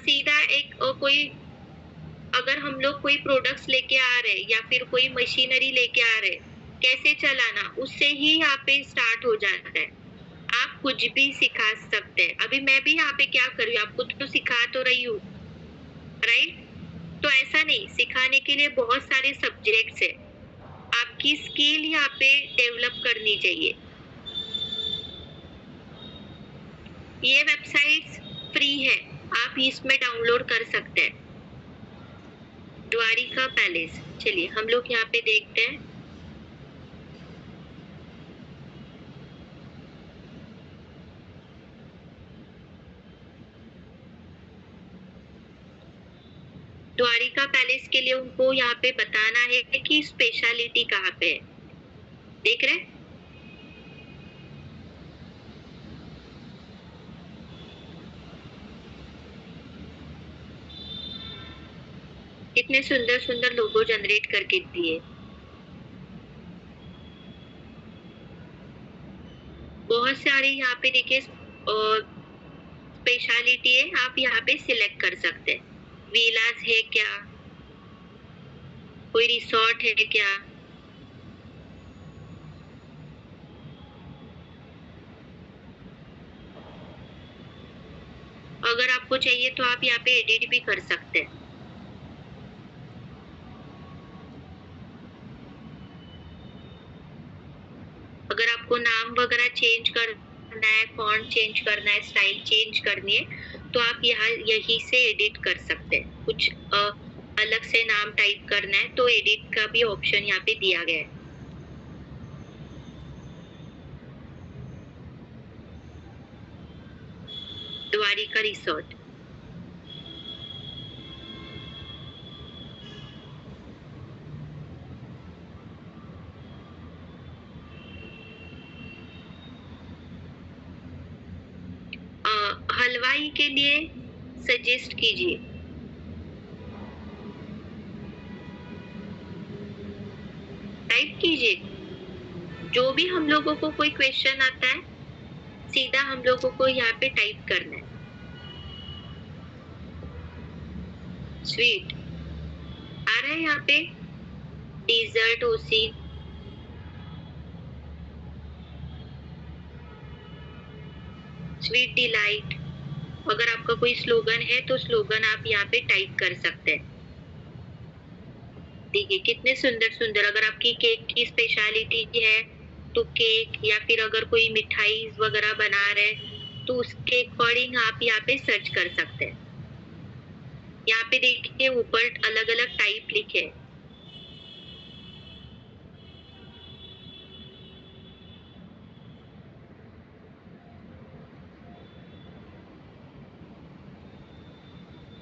सीधा एक कोई अगर हम लोग कोई प्रोडक्ट्स लेके आ रहे हैं या फिर कोई मशीनरी लेके आ रहे कैसे चलाना, उससे ही यहाँ पे स्टार्ट हो जाता है। आप कुछ भी सिखा सकते हैं। अभी मैं भी यहाँ पे क्या कर रही हूँ, आपको तो सिखा तो रही हूँ, राइट? तो ऐसा नहीं, सिखाने के लिए बहुत सारे सब्जेक्ट्स है, आपकी स्किल यहाँ पे डेवलप करनी चाहिए। ये वेबसाइट्स फ्री है, आप इसमें डाउनलोड कर सकते हैं। द्वारिका पैलेस, चलिए हम लोग यहाँ पे देखते हैं। द्वारिका पैलेस के लिए उनको यहाँ पे बताना है कि स्पेशलिटी कहाँ पे है, देख रहे हैं? कितने सुंदर सुंदर लोगो जनरेट करके दिए, बहुत सारी यहाँ पे देखिए स्पेशलिटी है, आप यहाँ पे सिलेक्ट कर सकते हैं। विलास है क्या, कोई रिसोर्ट है क्या, अगर आपको चाहिए तो आप यहाँ पे एडिट भी कर सकते हैं। अगर आपको नाम वगैरह चेंज करना है, फॉन्ट चेंज करना है, स्टाइल चेंज करनी है, तो आप यहाँ यहीं से एडिट कर सकते हैं। कुछ अलग से नाम टाइप करना है तो एडिट का भी ऑप्शन यहाँ पे दिया गया है। द्वारिका रिसोर्ट, हलवाई के लिए सजेस्ट कीजिए। टाइप कीजिए, जो भी हम लोगों को कोई क्वेश्चन आता है सीधा हम लोगों को यहाँ पे टाइप करना है। स्वीट आ रहा है यहाँ पे, डिजर्ट, ओसी, स्वीट डिलाइट। अगर आपका कोई स्लोगन है तो स्लोगन आप यहाँ पे टाइप कर सकते हैं। देखिए कितने सुंदर सुंदर, अगर आपकी केक की स्पेशलिटी है तो केक, या फिर अगर कोई मिठाई वगैरह बना रहे तो उसके अकॉर्डिंग आप यहाँ पे सर्च कर सकते हैं। यहाँ पे देखिए ऊपर अलग अलग टाइप लिखे हैं।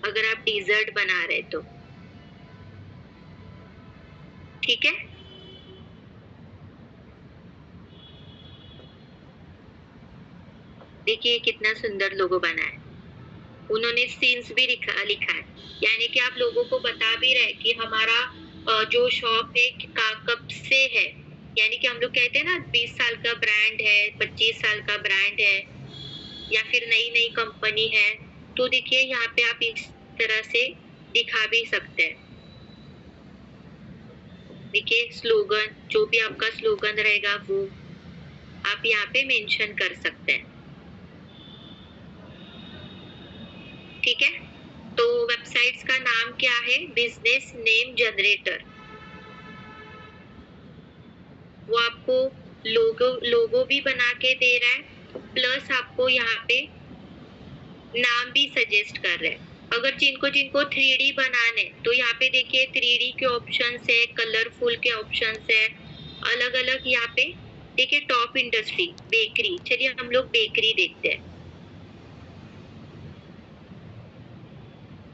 अगर आप डिजर्ट बना रहे तो ठीक है। देखिए कितना सुंदर लोगो बना है, उन्होंने सीन्स भी लिखा है, यानी कि आप लोगों को बता भी रहे कि हमारा जो शॉप है कब से है। यानी कि हम लोग कहते हैं ना 20 साल का ब्रांड है, 25 साल का ब्रांड है, या फिर नई नई कंपनी है। तो देखिए यहाँ पे आप इस तरह से दिखा भी सकते हैं। देखिए स्लोगन, जो भी आपका स्लोगन रहेगा वो आप यहाँ पे मेंशन कर सकते हैं। ठीक है, तो वेबसाइट्स का नाम क्या है? Business name generator. वो आपको लोगो भी बना के दे रहा है, प्लस आपको यहाँ पे नाम भी सजेस्ट कर रहे हैं। अगर जिनको जिनको 3D बनाने, तो यहाँ पे देखिए 3D के ऑप्शंस है, कलरफुल के ऑप्शंस है, अलग अलग यहाँ पे देखिए। टॉप इंडस्ट्री बेकरी, चलिए हम लोग बेकरी देखते हैं।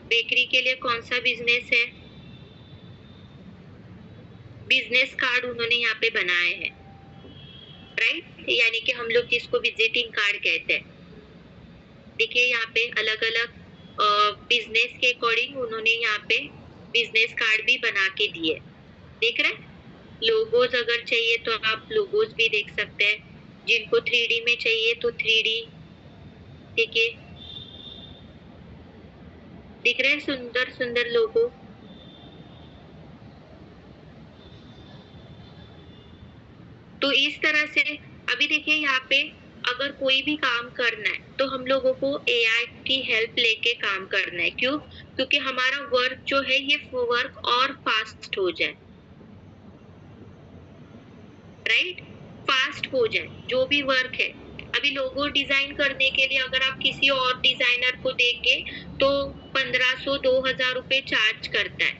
बेकरी के लिए कौन सा बिजनेस है? बिजनेस कार्ड उन्होंने यहाँ पे बनाए हैं, राइट, यानी कि हम लोग जिसको विजिटिंग कार्ड कहते हैं। देखिए यहाँ पे अलग अलग बिजनेस के अकॉर्डिंग उन्होंने यहाँ पे बिजनेस कार्ड भी बना के दिए, देख रहे हैं। लोगोज अगर चाहिए तो आप लोगोज भी देख सकते हैं, जिनको 3D में चाहिए तो 3D, देखिए दिख रहे हैं सुंदर सुंदर लोगो। तो इस तरह से अभी देखिए यहाँ पे अगर कोई भी काम करना है तो हम लोगों को AI की हेल्प लेके काम करना है। क्यों? क्योंकि हमारा वर्क जो है ये वर्क और फास्ट हो जाए, राइट, फास्ट हो जाए जो भी वर्क है। अभी लोगो डिजाइन करने के लिए अगर आप किसी और डिजाइनर को देंगे तो 1500-2000 रुपए चार्ज करता है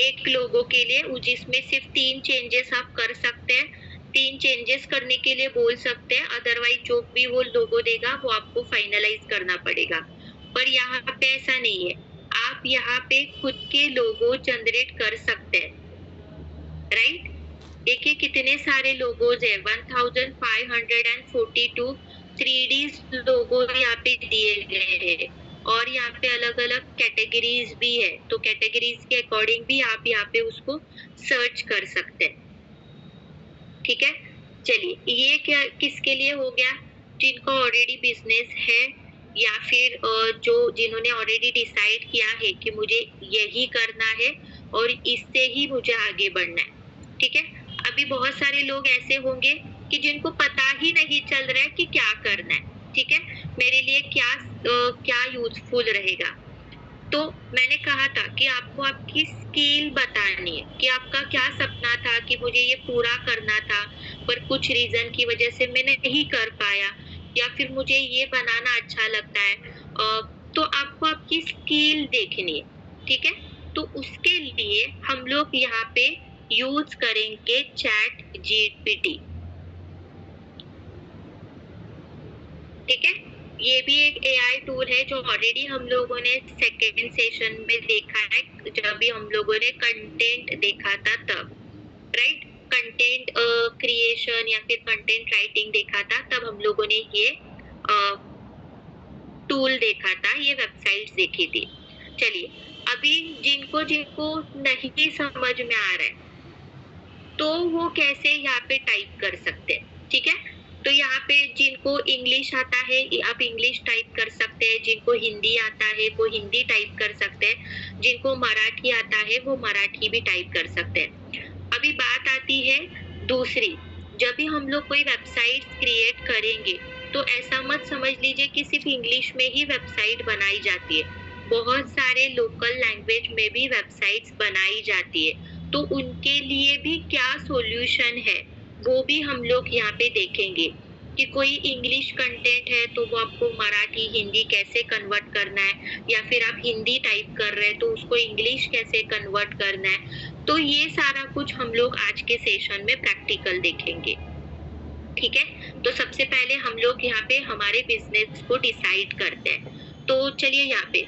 एक लोगो के लिए, जिसमें सिर्फ 3 चेंजेस आप कर सकते हैं। 3 चेंजेस करने के लिए बोल सकते हैं, अदरवाइज जो भी वो लोगो देगा वो आपको फाइनलाइज करना पड़ेगा। पर यहाँ पे ऐसा नहीं है, आप यहाँ पे खुद के लोगो जनरेट कर सकते हैं, राइट। देखिए कितने सारे लोगोज है, 1542 3D लोगो यहाँ पे दिए गए हैं, और यहाँ पे अलग अलग कैटेगरीज भी है, तो कैटेगरीज के अकॉर्डिंग भी आप यहाँ पे उसको सर्च कर सकते हैं। ठीक है, चलिए ये क्या किसके लिए हो गया? जिनको ऑलरेडी बिजनेस है, या फिर जो जिन्होंने ऑलरेडी डिसाइड किया है कि मुझे यही करना है और इससे ही मुझे आगे बढ़ना है। ठीक है, अभी बहुत सारे लोग ऐसे होंगे कि जिनको पता ही नहीं चल रहा है कि क्या करना है। ठीक है, मेरे लिए क्या यूजफुल रहेगा। तो मैंने कहा था कि आपको आपकी स्किल बतानी है कि आपका क्या सपना था कि मुझे ये पूरा करना था, पर कुछ रीजन की वजह से मैं नहीं कर पाया, या फिर मुझे ये बनाना अच्छा लगता है। तो आपको आपकी स्किल देखनी है। ठीक है, तो उसके लिए हम लोग यहाँ पे यूज करेंगे ChatGPT। ठीक है, ये भी एक AI टूल है जो ऑलरेडी हम लोगों ने सेकेंड सेशन में देखा है, जब भी हम लोगों ने कंटेंट देखा था तब, राइट, कंटेंट क्रिएशन या फिर कंटेंट राइटिंग देखा था, तब हम लोगों ने ये टूल देखा था, ये वेबसाइट्स देखी थी। चलिए अभी जिनको जिनको नहीं समझ में आ रहा है तो वो कैसे यहाँ पे टाइप कर सकते हैं। ठीक है, तो यहाँ पे जिनको इंग्लिश आता है आप इंग्लिश टाइप कर सकते हैं, जिनको हिंदी आता है वो हिंदी टाइप कर सकते हैं, जिनको मराठी आता है वो मराठी भी टाइप कर सकते हैं। अभी बात आती है दूसरी, जब भी हम लोग कोई वेबसाइट क्रिएट करेंगे तो ऐसा मत समझ लीजिए कि सिर्फ इंग्लिश में ही वेबसाइट बनाई जाती है, बहुत सारे लोकल लैंग्वेज में भी वेबसाइट्स बनाई जाती है। तो उनके लिए भी क्या सॉल्यूशन है वो भी हम लोग यहाँ पे देखेंगे कि कोई इंग्लिश कंटेंट है तो वो आपको मराठी हिंदी कैसे कन्वर्ट करना है, या फिर आप हिंदी टाइप कर रहे हैं तो उसको इंग्लिश कैसे कन्वर्ट करना है। तो ये सारा कुछ हम लोग आज के सेशन में प्रैक्टिकल देखेंगे। ठीक है, तो सबसे पहले हम लोग यहाँ पे हमारे बिजनेस को डिसाइड करते हैं। तो चलिए यहाँ पे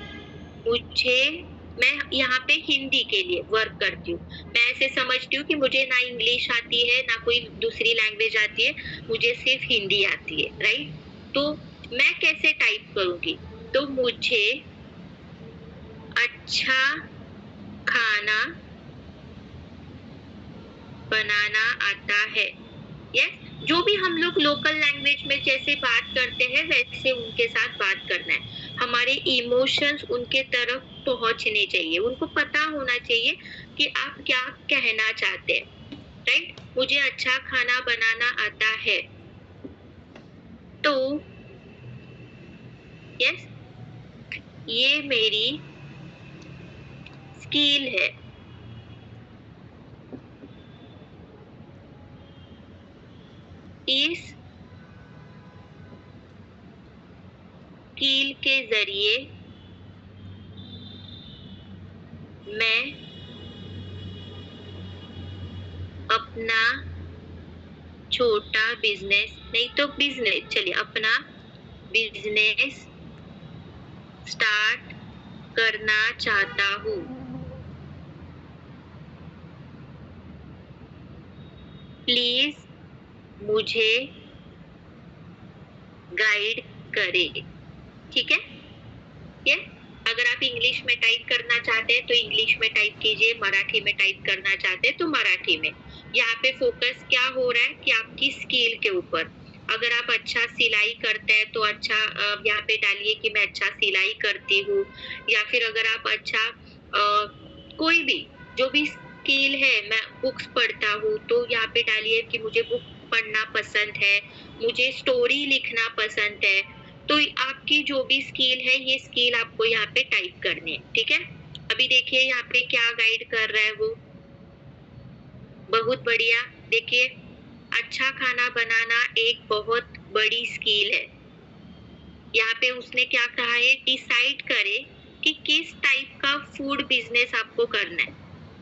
मैं यहाँ पे हिंदी के लिए वर्क करती हूँ। मैं ऐसे समझती हूँ कि मुझे ना इंग्लिश आती है ना कोई दूसरी लैंग्वेज आती है, मुझे सिर्फ हिंदी आती है, राइट। तो मैं कैसे टाइप करूंगी? तो मुझे अच्छा खाना बनाना आता है। यस, जो भी हम लोग लोकल लैंग्वेज में जैसे बात करते हैं वैसे उनके साथ बात करना है। हमारे इमोशंस उनके तरफ पहुंचने चाहिए, उनको पता होना चाहिए कि आप क्या कहना चाहते हैं, राइट? मुझे अच्छा खाना बनाना आता है, तो यस, ये मेरी स्किल है। इस स्किल के जरिए मैं अपना छोटा बिजनेस, नहीं तो बिजनेस, चलिए अपना बिजनेस स्टार्ट करना चाहता हूँ। प्लीज मुझे गाइड करें, ठीक है? ये अगर आप इंग्लिश में टाइप करना चाहते हैं तो इंग्लिश में टाइप कीजिए, मराठी में टाइप करना चाहते हैं तो मराठी में। यहाँ पे फोकस क्या हो रहा है कि आपकी स्किल के ऊपर। अगर आप अच्छा सिलाई करते हैं तो अच्छा यहाँ पे डालिए कि मैं अच्छा सिलाई करती हूँ, या फिर अगर आप अच्छा कोई भी जो भी स्किल है, मैं बुक्स पढ़ता हूँ तो यहाँ पे डालिए कि मुझे बुक पढ़ना पसंद है, मुझे स्टोरी लिखना पसंद है। तो आपकी जो भी स्किल है, ये स्किल आपको यहाँ पे टाइप करनी है, ठीक है? अभी देखिए यहाँ पे क्या गाइड कर रहा है वो, बहुत बढ़िया। देखिए, अच्छा खाना बनाना एक बहुत बड़ी स्किल है। यहाँ पे उसने क्या कहा है, डिसाइड करे कि किस टाइप का फूड बिजनेस आपको करना है,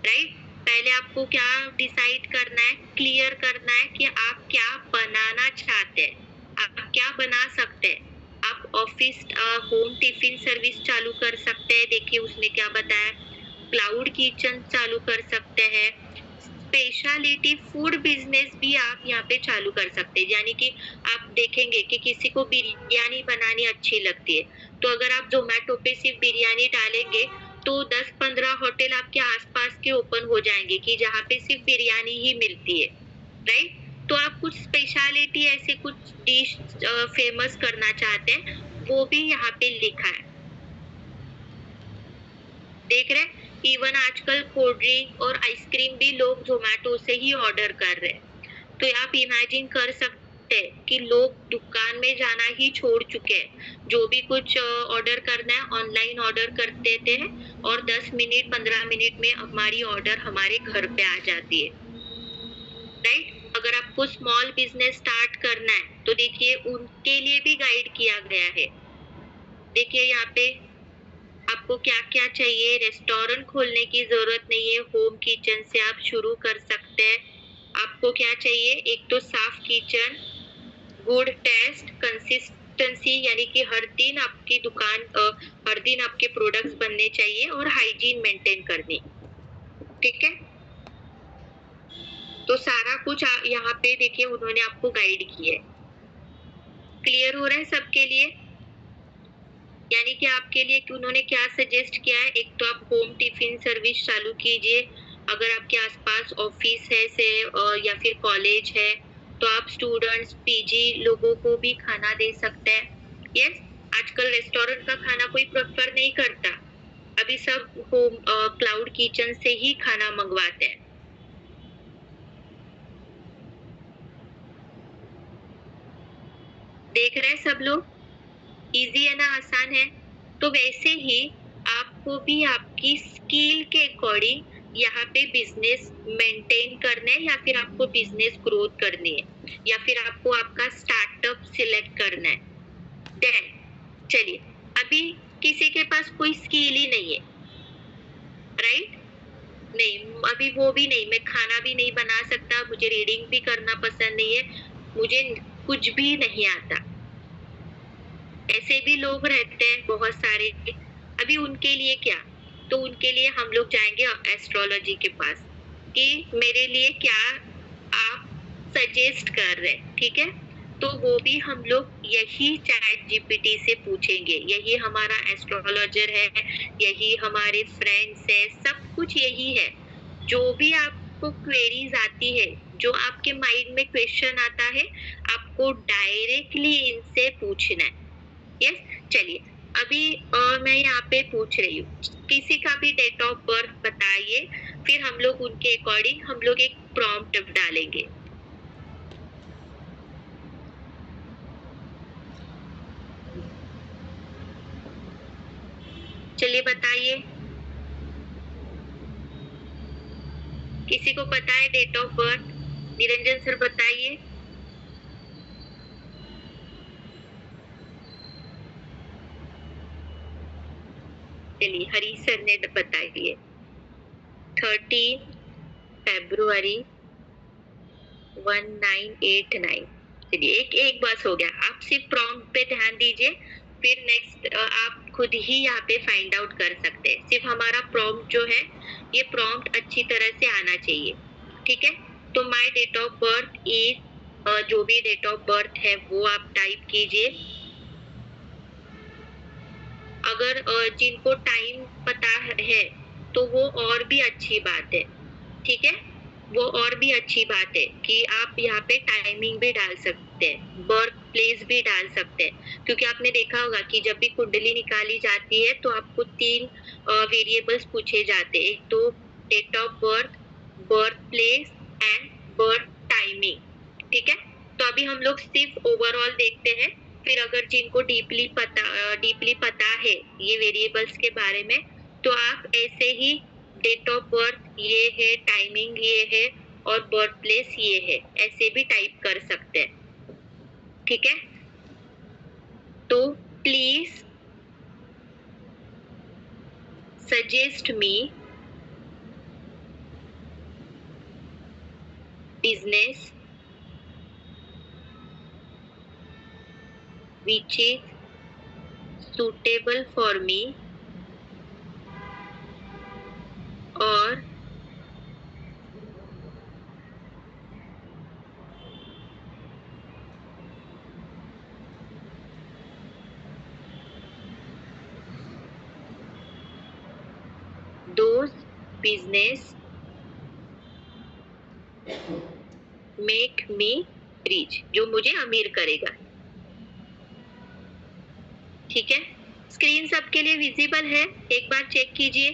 राइट? पहले आपको क्या डिसाइड करना है, क्लियर करना है कि आप क्या बनाना चाहते हैं, आप क्या बना सकते हैं। आप ऑफिस होम टिफिन सर्विस चालू कर सकते हैं, देखिए उसने क्या बताया, क्लाउड किचन चालू कर सकते हैं, स्पेशलिटी फूड बिजनेस भी आप यहाँ पे चालू कर सकते हैं। यानी कि आप देखेंगे कि किसी को बिरयानी बनानी अच्छी लगती है, तो अगर आप जोमेटो पे सिर्फ बिरयानी डालेंगे तो 10-15 होटल आपके आसपास के ओपन हो जाएंगे कि जहाँ पे सिर्फ बिरयानी ही मिलती है, राइट? तो आप कुछ स्पेशलिटी ऐसे कुछ डिश फेमस करना चाहते हैं, वो भी यहाँ पे लिखा है, देख रहे हैं? इवन आजकल कोल्ड ड्रिंक और आइसक्रीम भी लोग जोमेटो से ही ऑर्डर कर रहे हैं। तो आप इमेजिन कर सकते हैं कि लोग दुकान में जाना ही छोड़ चुके हैं, जो भी कुछ ऑर्डर करना है ऑनलाइन ऑर्डर कर देते हैं और 10 मिनट 15 मिनट में हमारी ऑर्डर हमारे घर पे आ जाती है, राइट? अगर आपको स्मॉल बिजनेस स्टार्ट करना है तो देखिए उनके लिए भी गाइड किया गया है। देखिए यहाँ पे आपको क्या क्या चाहिए, रेस्टोरेंट खोलने की जरूरत नहीं है, होम किचन से आप शुरू कर सकते हैं। आपको क्या चाहिए, एक तो साफ किचन, गुड टेस्ट, कंसिस्टेंसी, यानी कि हर दिन आपकी दुकान हर दिन आपके प्रोडक्ट्स बनने चाहिए, और हाइजीन मेंटेन करनी, ठीक है? तो सारा कुछ यहाँ पे देखिए उन्होंने आपको गाइड किया है। क्लियर हो रहा है सबके लिए? यानी कि आपके लिए कि उन्होंने क्या सजेस्ट किया है, एक तो आप होम टिफिन सर्विस चालू कीजिए, अगर आपके आसपास ऑफिस है से या फिर कॉलेज है तो आप स्टूडेंट्स, पीजी लोगों को भी खाना दे सकते हैं। यस, आजकल रेस्टोरेंट का खाना कोई प्रेफर नहीं करता, अभी सब होम क्लाउड किचन से ही खाना मंगवाते हैं। देख रहे हैं सब लोग, इजी है ना, आसान है? तो वैसे ही आपको भी आपकी स्किल के अकॉर्डिंग यहाँ पे बिजनेस मेंटेन करना है, या फिर आपको बिजनेस ग्रोथ करनी है, या फिर आपको आपका स्टार्टअप सिलेक्ट करना है। देन चलिए, अभी किसी के पास कोई स्किल ही नहीं है, राइट? नहीं, अभी वो भी नहीं, मैं खाना भी नहीं बना सकता, मुझे रीडिंग भी करना पसंद नहीं है, मुझे कुछ भी नहीं आता, ऐसे भी लोग रहते हैं बहुत सारे। अभी उनके लिए क्या, तो उनके लिए हम लोग जाएंगे एस्ट्रोलॉजी के पास कि मेरे लिए क्या आप सजेस्ट कर रहे हैं, ठीक है? तो वो भी हम लोग यही चैट जीपीटी से पूछेंगे, यही हमारा एस्ट्रोलॉजर है, यही हमारे फ्रेंड्स है, सब कुछ यही है। जो भी आपको क्वेरीज आती है, जो आपके माइंड में क्वेश्चन आता है, आपको डायरेक्टली इनसे पूछना है। यस, चलिए अभी मैं यहाँ पे पूछ रही हूँ, किसी का भी डेट ऑफ बर्थ बताइए, फिर हम लोग उनके अकॉर्डिंग हम लोग एक प्रॉम्प्ट डालेंगे। चलिए बताइए, किसी को पता है date of birth? Niranjan sir बताइए। चलिए हरीश सर ने बताइए। 13 फरवरी 1989। चलिए एक बस हो गया। आप सिर्फ प्रॉम्प्ट पे ध्यान दीजिए, फिर नेक्स्ट आप खुद ही यहाँ पे फाइंड आउट कर सकते हैं। सिर्फ हमारा प्रॉम्प्ट जो है, ये प्रॉम्प्ट अच्छी तरह से आना चाहिए, ठीक है? तो my date of birth is, जो भी डेट ऑफ बर्थ है वो आप टाइप कीजिए। अगर जिनको टाइम पता है तो वो और भी अच्छी बात है, ठीक है? वो और भी अच्छी बात है कि आप यहाँ पे टाइमिंग भी डाल सकते हैं, बर्थ प्लेस भी डाल सकते हैं, क्योंकि आपने देखा होगा कि जब भी कुंडली निकाली जाती है तो आपको 3 वेरिएबल्स पूछे जाते हैं। एक तो date of birth, birth place and birth timing, ठीक है? तो अभी हम लोग सिर्फ ओवरऑल देखते हैं, फिर अगर जिनको डीपली पता है ये वेरिएबल्स के बारे में, तो आप ऐसे ही डेट ऑफ बर्थ ये है, टाइमिंग ये है और बर्थ प्लेस ये है, ऐसे भी टाइप कर सकते हैं, ठीक है? तो please suggest me business which is suitable for me or those business make me rich, जो मुझे अमीर करेगा, ठीक है? स्क्रीन सबके लिए विजिबल है? एक बार चेक कीजिए।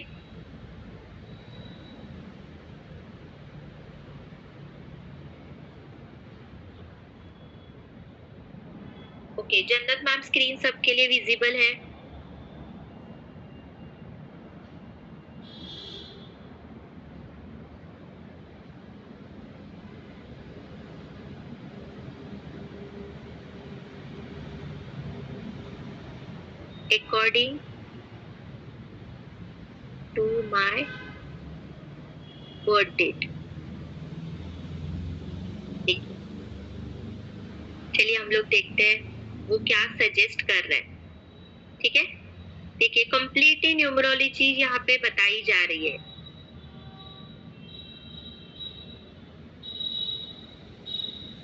ओके, जन्नत मैम स्क्रीन सबके लिए विजिबल है? According to my birth date, चलिए हम लोग देखते हैं वो क्या सजेस्ट कर रहे हैं, ठीक है? देखिए कंप्लीट न्यूमरोलॉजी यहाँ पे बताई जा रही है।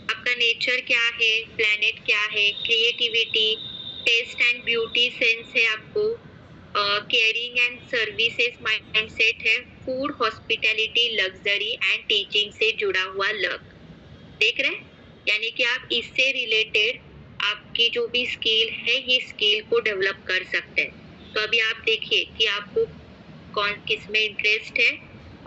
आपका नेचर क्या है, प्लेनेट क्या है, creativity, taste and beauty sense है आपको, केयरिंग एंड सर्विसेज माइंडसेट है, food, hospitality, luxury and teaching से जुड़ा हुआ लक। देख रहे हैं? यानी कि आप इससे रिलेटेड आपकी जो भी स्किल है, ये स्किल को डेवलप कर सकते हैं। तो अभी आप देखिए कि आपको किस में इंटरेस्ट है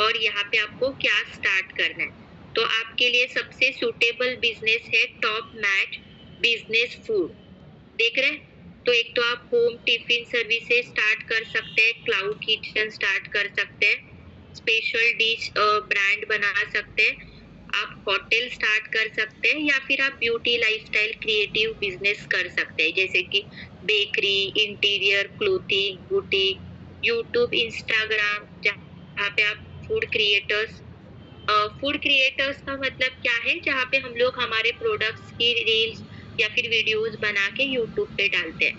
और यहाँ पे आपको क्या स्टार्ट करना है। तो आपके लिए सबसे सूटेबल बिजनेस है टॉप मैच बिजनेस फूड। देख रहे हैं? तो एक तो आप होम टिफिन सर्विसेज स्टार्ट कर सकते हैं, क्लाउड किचन स्टार्ट कर सकते हैं, स्पेशल डिश ब्रांड बना सकते हैं, आप होटल स्टार्ट कर सकते हैं, या फिर आप ब्यूटी लाइफस्टाइल क्रिएटिव बिजनेस कर सकते हैं, जैसे कि bakery, interior, clothing, boutique, YouTube, Instagram, जहाँ पे आप फूड क्रिएटर्स का मतलब क्या है? जहाँ पे हम लोग हमारे प्रोडक्ट्स की रील्स या फिर वीडियोस बना के यूट्यूब पे डालते हैं,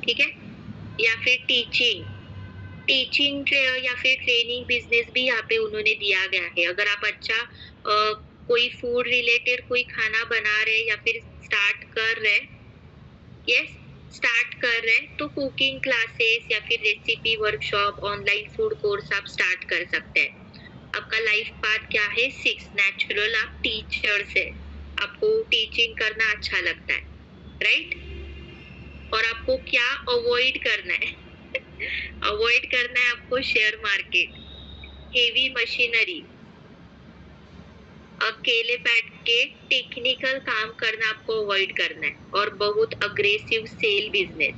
ठीक है? या फिर टीचिंग या फिर ट्रेनिंग बिजनेस भी यहाँ पे उन्होंने दिया गया है। अगर आप अच्छा कोई फूड रिलेटेड कोई खाना बना रहे या फिर स्टार्ट कर रहे तो कुकिंग क्लासेस या फिर recipe workshop, online food course आप स्टार्ट कर सकते हैं। आपका लाइफ पाथ क्या है? 6 नेचुरल, आप टीचर्स है, आपको टीचिंग करना अच्छा लगता है, राइट? और आपको क्या अवॉइड करना है? अवॉइड करना है आपको शेयर मार्केट, हेवी मशीनरी, अकेले बैठ के टेक्निकल काम करना आपको अवॉइड करना है, और बहुत अग्रेसिव सेल बिजनेस।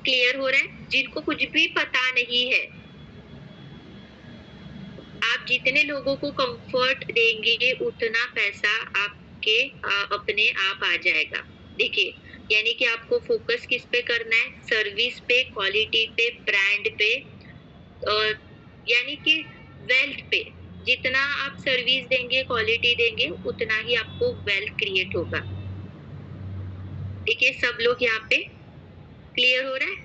क्लियर हो रहा है? जिनको कुछ भी पता नहीं है, आप जितने लोगों को कंफर्ट देंगे उतना पैसा आपके अपने आप आ जाएगा। देखिए, यानी कि आपको फोकस किस पे करना है? सर्विस पे, क्वालिटी पे, ब्रांड पे, यानी कि वेल्थ पे। जितना आप सर्विस देंगे, क्वालिटी देंगे, उतना ही आपको वेल्थ क्रिएट होगा। देखिए, सब लोग यहाँ पे क्लियर हो रहा है?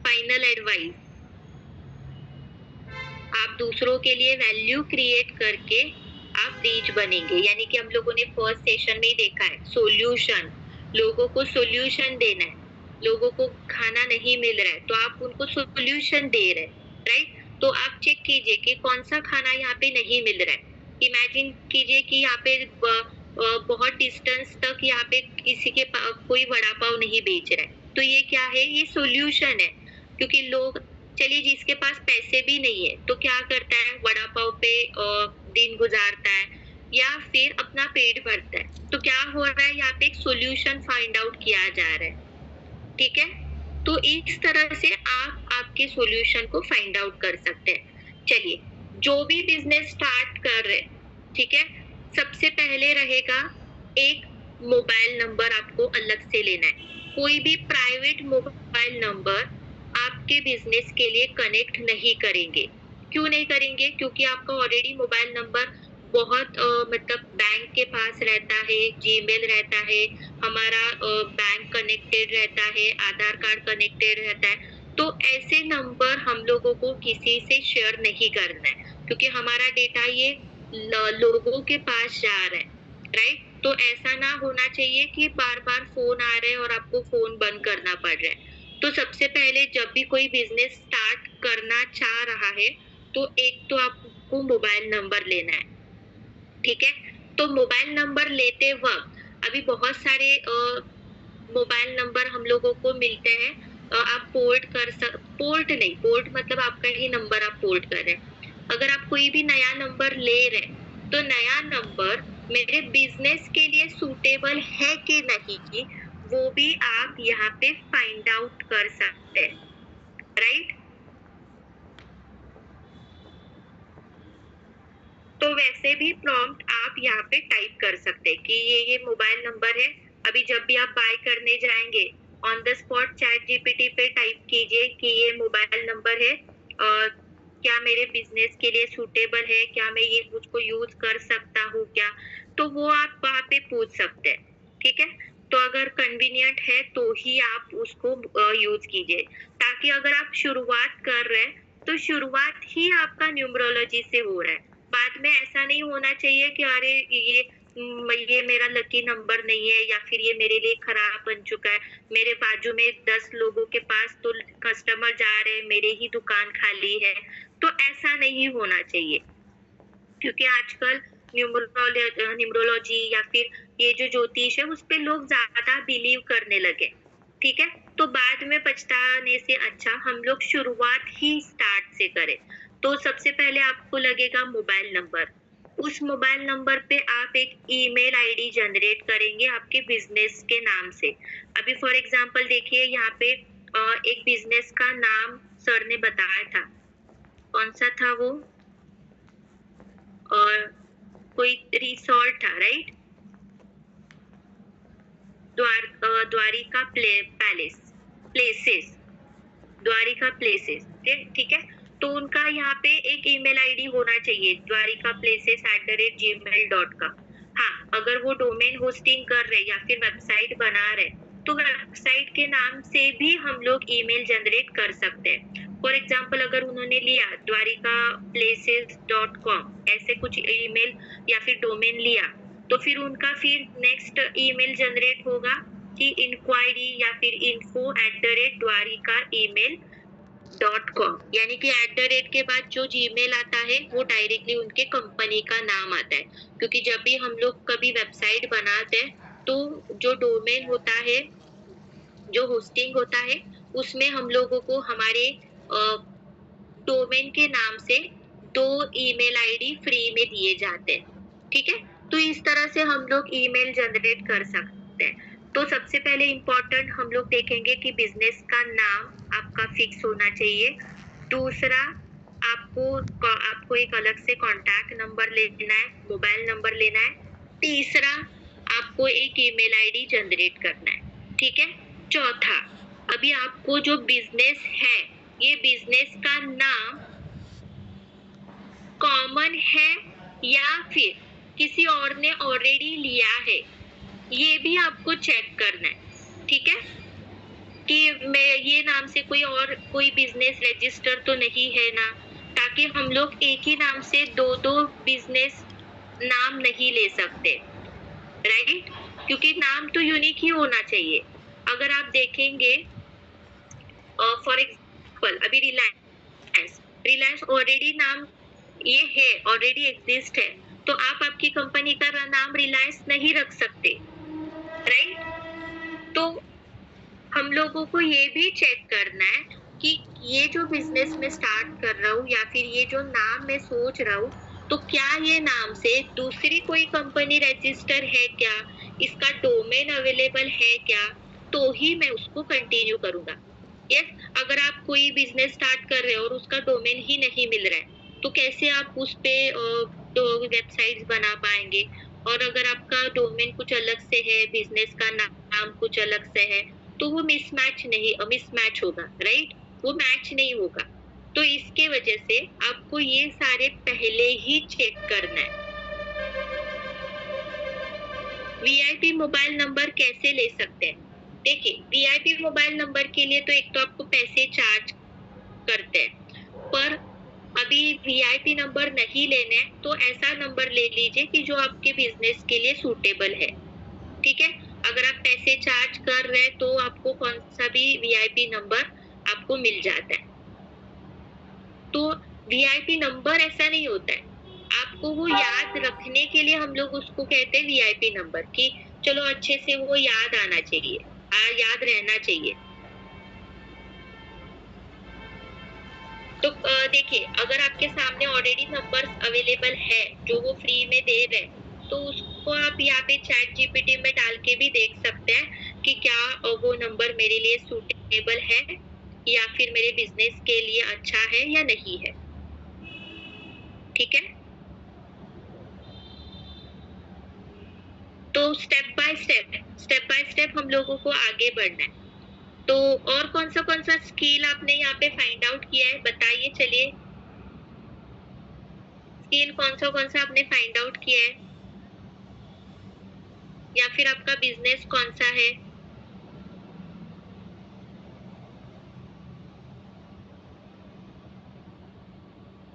फाइनल एडवाइस, आप दूसरों के लिए वैल्यू क्रिएट करके आप रिच बनेंगे। यानी कि हम लोगों ने फर्स्ट सेशन में ही देखा है, सोल्यूशन, लोगों को सोल्यूशन देना है। लोगों को खाना नहीं मिल रहा है तो आप उनको सोल्यूशन दे रहे हैं, राइट? तो आप चेक कीजिए कि कौन सा खाना यहाँ पे नहीं मिल रहा है। इमेजिन कीजिए कि यहाँ पे बहुत डिस्टेंस तक यहाँ पे किसी के कोई वड़ा पाव नहीं बेच रहा है, तो ये क्या है? ये सोल्यूशन है। क्योंकि लोग, चलिए जिसके पास पैसे भी नहीं है तो क्या करता है? वड़ा पाव पे दिन गुजारता है या फिर अपना पेट भरता है। तो क्या हो रहा है? यहाँ पे एक सोल्यूशन फाइंड आउट किया जा रहा है, ठीक है? तो इस तरह से आप आपके सोल्यूशन को फाइंड आउट कर सकते हैं। चलिए, जो भी बिजनेस स्टार्ट कर रहे, ठीक है, सबसे पहले रहेगा एक मोबाइल नंबर आपको अलग से लेना है। कोई भी प्राइवेट मोबाइल नंबर आपके बिजनेस के लिए कनेक्ट नहीं करेंगे। क्यों नहीं करेंगे? क्योंकि आपका ऑलरेडी मोबाइल नंबर बहुत मतलब बैंक के पास रहता है, जीमेल रहता है, हमारा बैंक कनेक्टेड रहता है, आधार कार्ड कनेक्टेड रहता है। तो ऐसे नंबर हम लोगों को किसी से शेयर नहीं करना है, क्योंकि हमारा डेटा ये लोगों के पास जा रहा है, राइट? तो ऐसा ना होना चाहिए कि बार बार फोन आ रहे हैं और आपको फोन बंद करना पड़ रहा है। तो सबसे पहले जब भी कोई बिजनेस स्टार्ट करना चाह रहा है तो एक तो आपको मोबाइल नंबर लेना है, ठीक है? तो मोबाइल नंबर लेते वक्त अभी बहुत सारे मोबाइल नंबर हम लोगों को मिलते हैं। आप पोर्ट नहीं, पोर्ट मतलब आपका ही नंबर आप पोर्ट कर रहे हैं। अगर आप कोई भी नया नंबर ले रहे हैं तो नया नंबर मेरे बिजनेस के लिए सूटेबल है कि नहीं, वो भी आप यहाँ पे फाइंड आउट कर सकते हैं, राइट? तो वैसे भी प्रॉम्प्ट आप यहाँ पे टाइप कर सकते हैं कि ये मोबाइल नंबर है। अभी जब भी आप बाय करने जाएंगे, on the spot chat GPT पे टाइप कीजिए कि ये मोबाइल नंबर है, क्या मेरे बिजनेस के लिए सूटेबल है, क्या मैं ये उसको यूज कर सकता हूँ क्या? तो वो आप वहाँ पे पूछ सकते हैं, ठीक है? तो अगर कन्वीनियंट है तो ही आप उसको यूज कीजिए, ताकि अगर आप शुरुआत कर रहे हैं तो शुरुआत ही आपका न्यूमरोलॉजी से हो रहा है। बाद में ऐसा नहीं होना चाहिए कि अरे ये मेरा लकी नंबर नहीं है, या फिर ये मेरे लिए खराब बन चुका है, मेरे बाजू में 10 लोगों के पास तो कस्टमर जा रहे हैं, मेरे ही दुकान खाली है। तो ऐसा नहीं होना चाहिए, क्योंकि आजकल न्यूमरोलॉजी या फिर ये जो ज्योतिष है उस पे लोग ज्यादा बिलीव करने लगे, ठीक है? तो बाद में पछताने से अच्छा हम लोग शुरुआत ही स्टार्ट से करें। तो सबसे पहले आपको लगेगा मोबाइल नंबर। उस मोबाइल नंबर पे आप एक ईमेल आईडी जनरेट करेंगे आपके बिजनेस के नाम से। अभी फॉर एग्जांपल देखिए, यहाँ पे एक बिजनेस का नाम सर ने बताया था, कौन सा था वो? और कोई रिसोर्ट था, right? Dwarika places, Dwarika places, ठीक है? तो उनका यहाँ पे एक ईमेल आईडी होना चाहिए, dwarikaplaces@gmail.com। हाँ, अगर वो डोमेन होस्टिंग कर रहे या फिर वेबसाइट बना रहे तो वेबसाइट के नाम से भी हम लोग ईमेल जनरेट कर सकते हैं। फॉर एग्जाम्पल अगर उन्होंने लिया dwarikaplaces.com, ऐसे कुछ ईमेल या फिर डोमेन लिया, तो फिर उनका फिर नेक्स्ट ईमेल जनरेट होगा कि इंक्वायरी या फिर info@dwarikaemail.com, यानी कि @ के बाद जो जीमेल आता है वो डायरेक्टली उनके कंपनी का नाम आता है। क्योंकि जब भी हम लोग कभी वेबसाइट बनाते हैं तो तो जो डोमेन होता है, जो होस्टिंग होता है, उसमें हम लोगों को हमारे डोमेन के नाम से 2 ईमेल आईडी फ्री में दिए जाते हैं, ठीक है? तो इस तरह से हम लोग ईमेल जनरेट कर सकते हैं। तो सबसे पहले इम्पोर्टेंट हम लोग देखेंगे कि बिज़नेस का नाम आपका फिक्स होना चाहिए। दूसरा, आपको एक अलग से कॉन्टैक्ट नंबर लेना है, मोबाइल नंबर लेना है। तीसरा, आपको एक ईमेल आईडी जनरेट करना है, ठीक है? चौथा, अभी आपको जो बिज़नेस है, ये बिज़नेस का नाम कॉमन है या फिर किसी और ने ऑलरेडी लिया है, ये भी आपको चेक करना है, ठीक है? कि मैं ये नाम से कोई बिजनेस रजिस्टर तो नहीं है ना, ताकि हम लोग एक ही नाम से 2-2 बिजनेस नाम नहीं ले सकते, राइट? क्योंकि नाम तो यूनिक ही होना चाहिए। अगर आप देखेंगे फॉर एग्जाम्पल अभी रिलायंस ऑलरेडी नाम ये है, ऑलरेडी एग्जिस्ट है, तो आप आपकी कंपनी का नाम रिलायंस नहीं रख सकते, राइट? तो हम लोगों को ये भी चेक करना है कि ये जो बिजनेस में स्टार्ट कर रहा हूँ या फिर ये जो नाम मैं सोच रहा हूँ, तो क्या ये नाम से दूसरी कोई कंपनी रजिस्टर है क्या, इसका डोमेन अवेलेबल है क्या, तो ही मैं उसको कंटिन्यू करूंगा। यस, अगर आप कोई बिजनेस स्टार्ट कर रहे हो और उसका डोमेन ही नहीं मिल रहा है, तो कैसे आप उस पे वेबसाइट्स बना पाएंगे? और अगर आपका डोमेन कुछ अलग से है, बिजनेस का नाम कुछ अलग से है, तो वो मिसमैच होगा, राइट? वो मैच नहीं होगा। तो इसके वजह से आपको ये सारे पहले ही चेक करना है। वीआईपी मोबाइल नंबर कैसे ले सकते हैं? देखिए, वीआईपी मोबाइल नंबर के लिए तो एक तो आपको पैसे चार्ज करते हैं, पर अभी वीआईपी नंबर नहीं लेने हैं, तो ऐसा नंबर ले लीजिए कि जो आपके बिजनेस के लिए सूटेबल है, ठीक है? अगर आप पैसे चार्ज कर रहे हैं, तो आपको कौन सा भी वीआईपी नंबर आपको मिल जाता है। तो वीआईपी नंबर ऐसा नहीं होता है, आपको वो याद रखने के लिए हम लोग उसको कहते हैं वीआईपी नंबर, कि चलो अच्छे से वो याद आना चाहिए, याद रहना चाहिए। तो देखिए, अगर आपके सामने ऑलरेडी नंबर्स अवेलेबल है जो वो फ्री में दे रहे हैं, तो उसको आप यहाँ पे चैट जीपीटी में डाल के भी देख सकते हैं कि क्या वो नंबर मेरे लिए सूटेबल है या फिर मेरे बिजनेस के लिए अच्छा है या नहीं है, ठीक है? तो स्टेप बाय स्टेप हम लोगों को आगे बढ़ना है। तो और कौन सा स्किल आपने यहाँ पे फाइंड आउट किया है, बताइए। चलिए, स्किल कौन सा आपने फाइंड आउट किया है, या फिर आपका बिजनेस कौन सा है?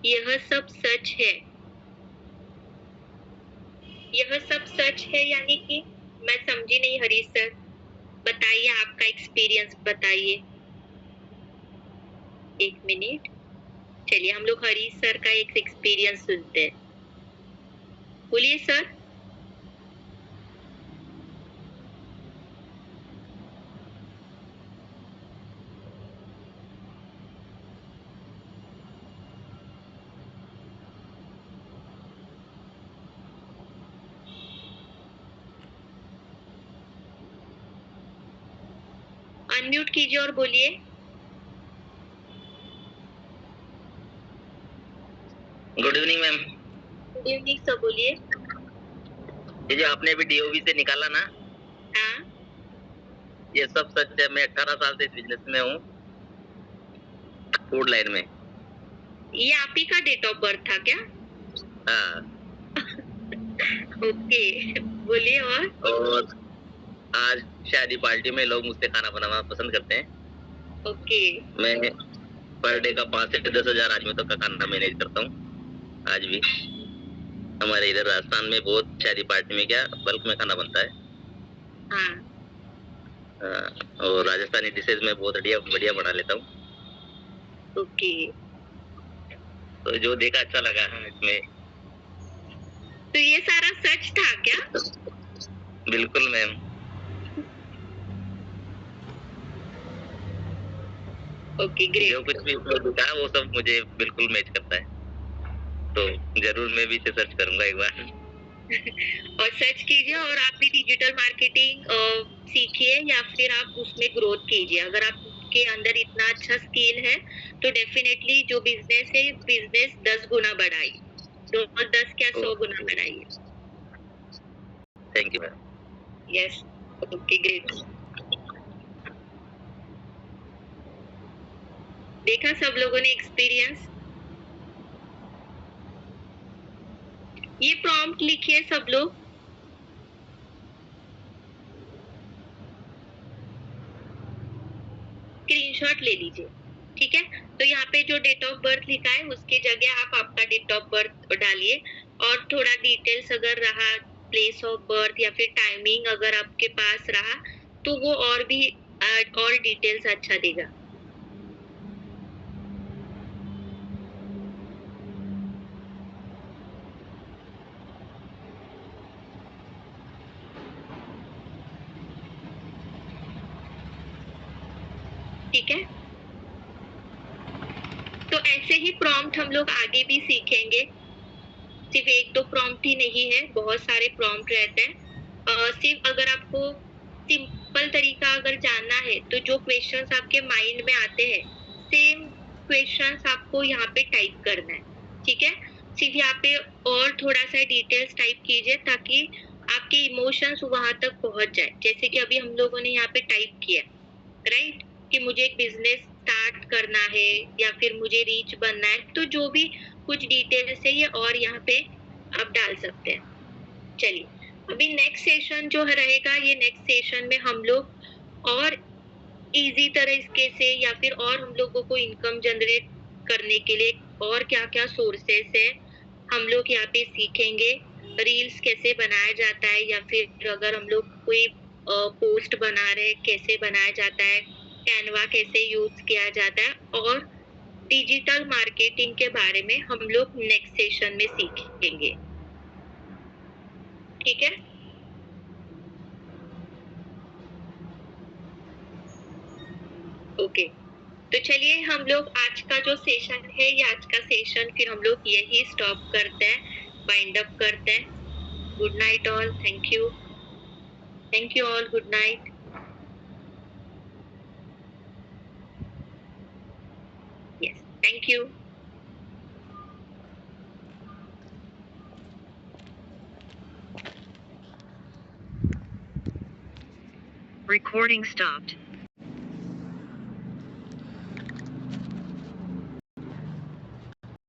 यह सब सच है, यह सब सच है यानी कि मैं समझी नहीं हरीश सर, बताइए, आपका एक्सपीरियंस बताइए। एक मिनट, चलिए हम लोग हरीश सर का एक एक्सपीरियंस सुनते हैं। बोलिए सर। अनम्यूट कीजिए और बोलिए। Good evening ma'am. Good evening sir, बोलिए। ये जो आपने अभी डीओवी से निकाला ना, हाँ, ये सब सच है। मैं 18 साल से इस बिजनेस में हूँ, फूड लाइन में। ये आप ही का डेट ऑफ बर्थ था क्या? हाँ। ओके, बोलिए। और आज शादी पार्टी में लोग मुझसे खाना बनाना पसंद करते हैं। ओके। मैं पर डे का 5 से 10 हजार आदमियों तक का खाना मैनेज करता हूँ। आज भी हमारे इधर राजस्थान में बहुत शादी पार्टी में क्या बल्क में खाना बनता है। हाँ। और राजस्थानी डिशेज में बहुत बढ़िया बना लेता हूँ। ओके। तो जो देखा अच्छा लगा इसमें। तो ये सारा सच था क्या? बिल्कुल मैम। ओके, जो ग्रेट। कुछ भी उसमें दिखा है वो सब मुझे बिल्कुल मैच करता है। तो ज़रूर मैं भी इसे सर्च करूँगा एक बार। और सर्च कीजिए और आप भी डिजिटल मार्केटिंग सीखिए या फिर आप उसमें ग्रोथ कीजिए। अगर आपके अंदर इतना अच्छा स्किल है तो डेफिनेटली जो बिजनेस है बिजनेस 10 गुना बढ़ाइए, 10 क्या 100 गुना ओके, बढ़ाइए। Thank you ma'am. Yes. Okay, great. देखा सब लोगों ने एक्सपीरियंस। ये प्रॉम्प्ट लिखिए सब लोग। स्क्रीनशॉट ले लीजिए। ठीक है, तो यहाँ पे जो डेट ऑफ बर्थ लिखा है उसकी जगह आप आपका डेट ऑफ बर्थ डालिए और थोड़ा डिटेल्स अगर रहा, प्लेस ऑफ बर्थ या फिर टाइमिंग अगर आपके पास रहा तो वो और भी और डिटेल्स अच्छा देगा। ठीक है, तो ऐसे ही प्रॉम्प्ट हम लोग आगे भी सीखेंगे। सिर्फ एक दो प्रॉम्प्ट ही नहीं है, बहुत सारे प्रॉम्प्ट रहते हैं। सिर्फ अगर आपको सिंपल तरीका अगर जानना है तो जो क्वेश्चंस आपके माइंड में आते हैं सेम क्वेश्चंस आपको यहाँ पे टाइप करना है। ठीक है, सिर्फ यहाँ पे और थोड़ा सा डिटेल्स टाइप कीजिए ताकि आपके इमोशंस वहां तक पहुंच जाए। जैसे कि अभी हम लोगों ने यहाँ पे टाइप किया, राइट, कि मुझे एक बिजनेस स्टार्ट करना है या फिर मुझे रीच बनना है, तो जो भी कुछ डिटेल्स है ये और यहाँ पे आप डाल सकते हैं। चलिए, अभी नेक्स्ट सेशन जो रहेगा, ये नेक्स्ट सेशन में हम लोग और इजी तरीके से या फिर और हम लोगों को इनकम जनरेट करने के लिए और क्या-क्या सोर्सेस है हम लोग यहाँ पे सीखेंगे। रील्स कैसे बनाया जाता है या फिर अगर हम लोग कोई पोस्ट बना रहे कैसे बनाया जाता है, कैनवा कैसे यूज किया जाता है और डिजिटल मार्केटिंग के बारे में हम लोग नेक्स्ट सेशन में सीखेंगे। ठीक है, ओके। तो चलिए हम लोग आज का जो सेशन है ये आज का सेशन फिर हम लोग यही स्टॉप करते हैं, वाइंड अप करते हैं। Good night all, thank you all, good night. Yes, thank you. Recording stopped.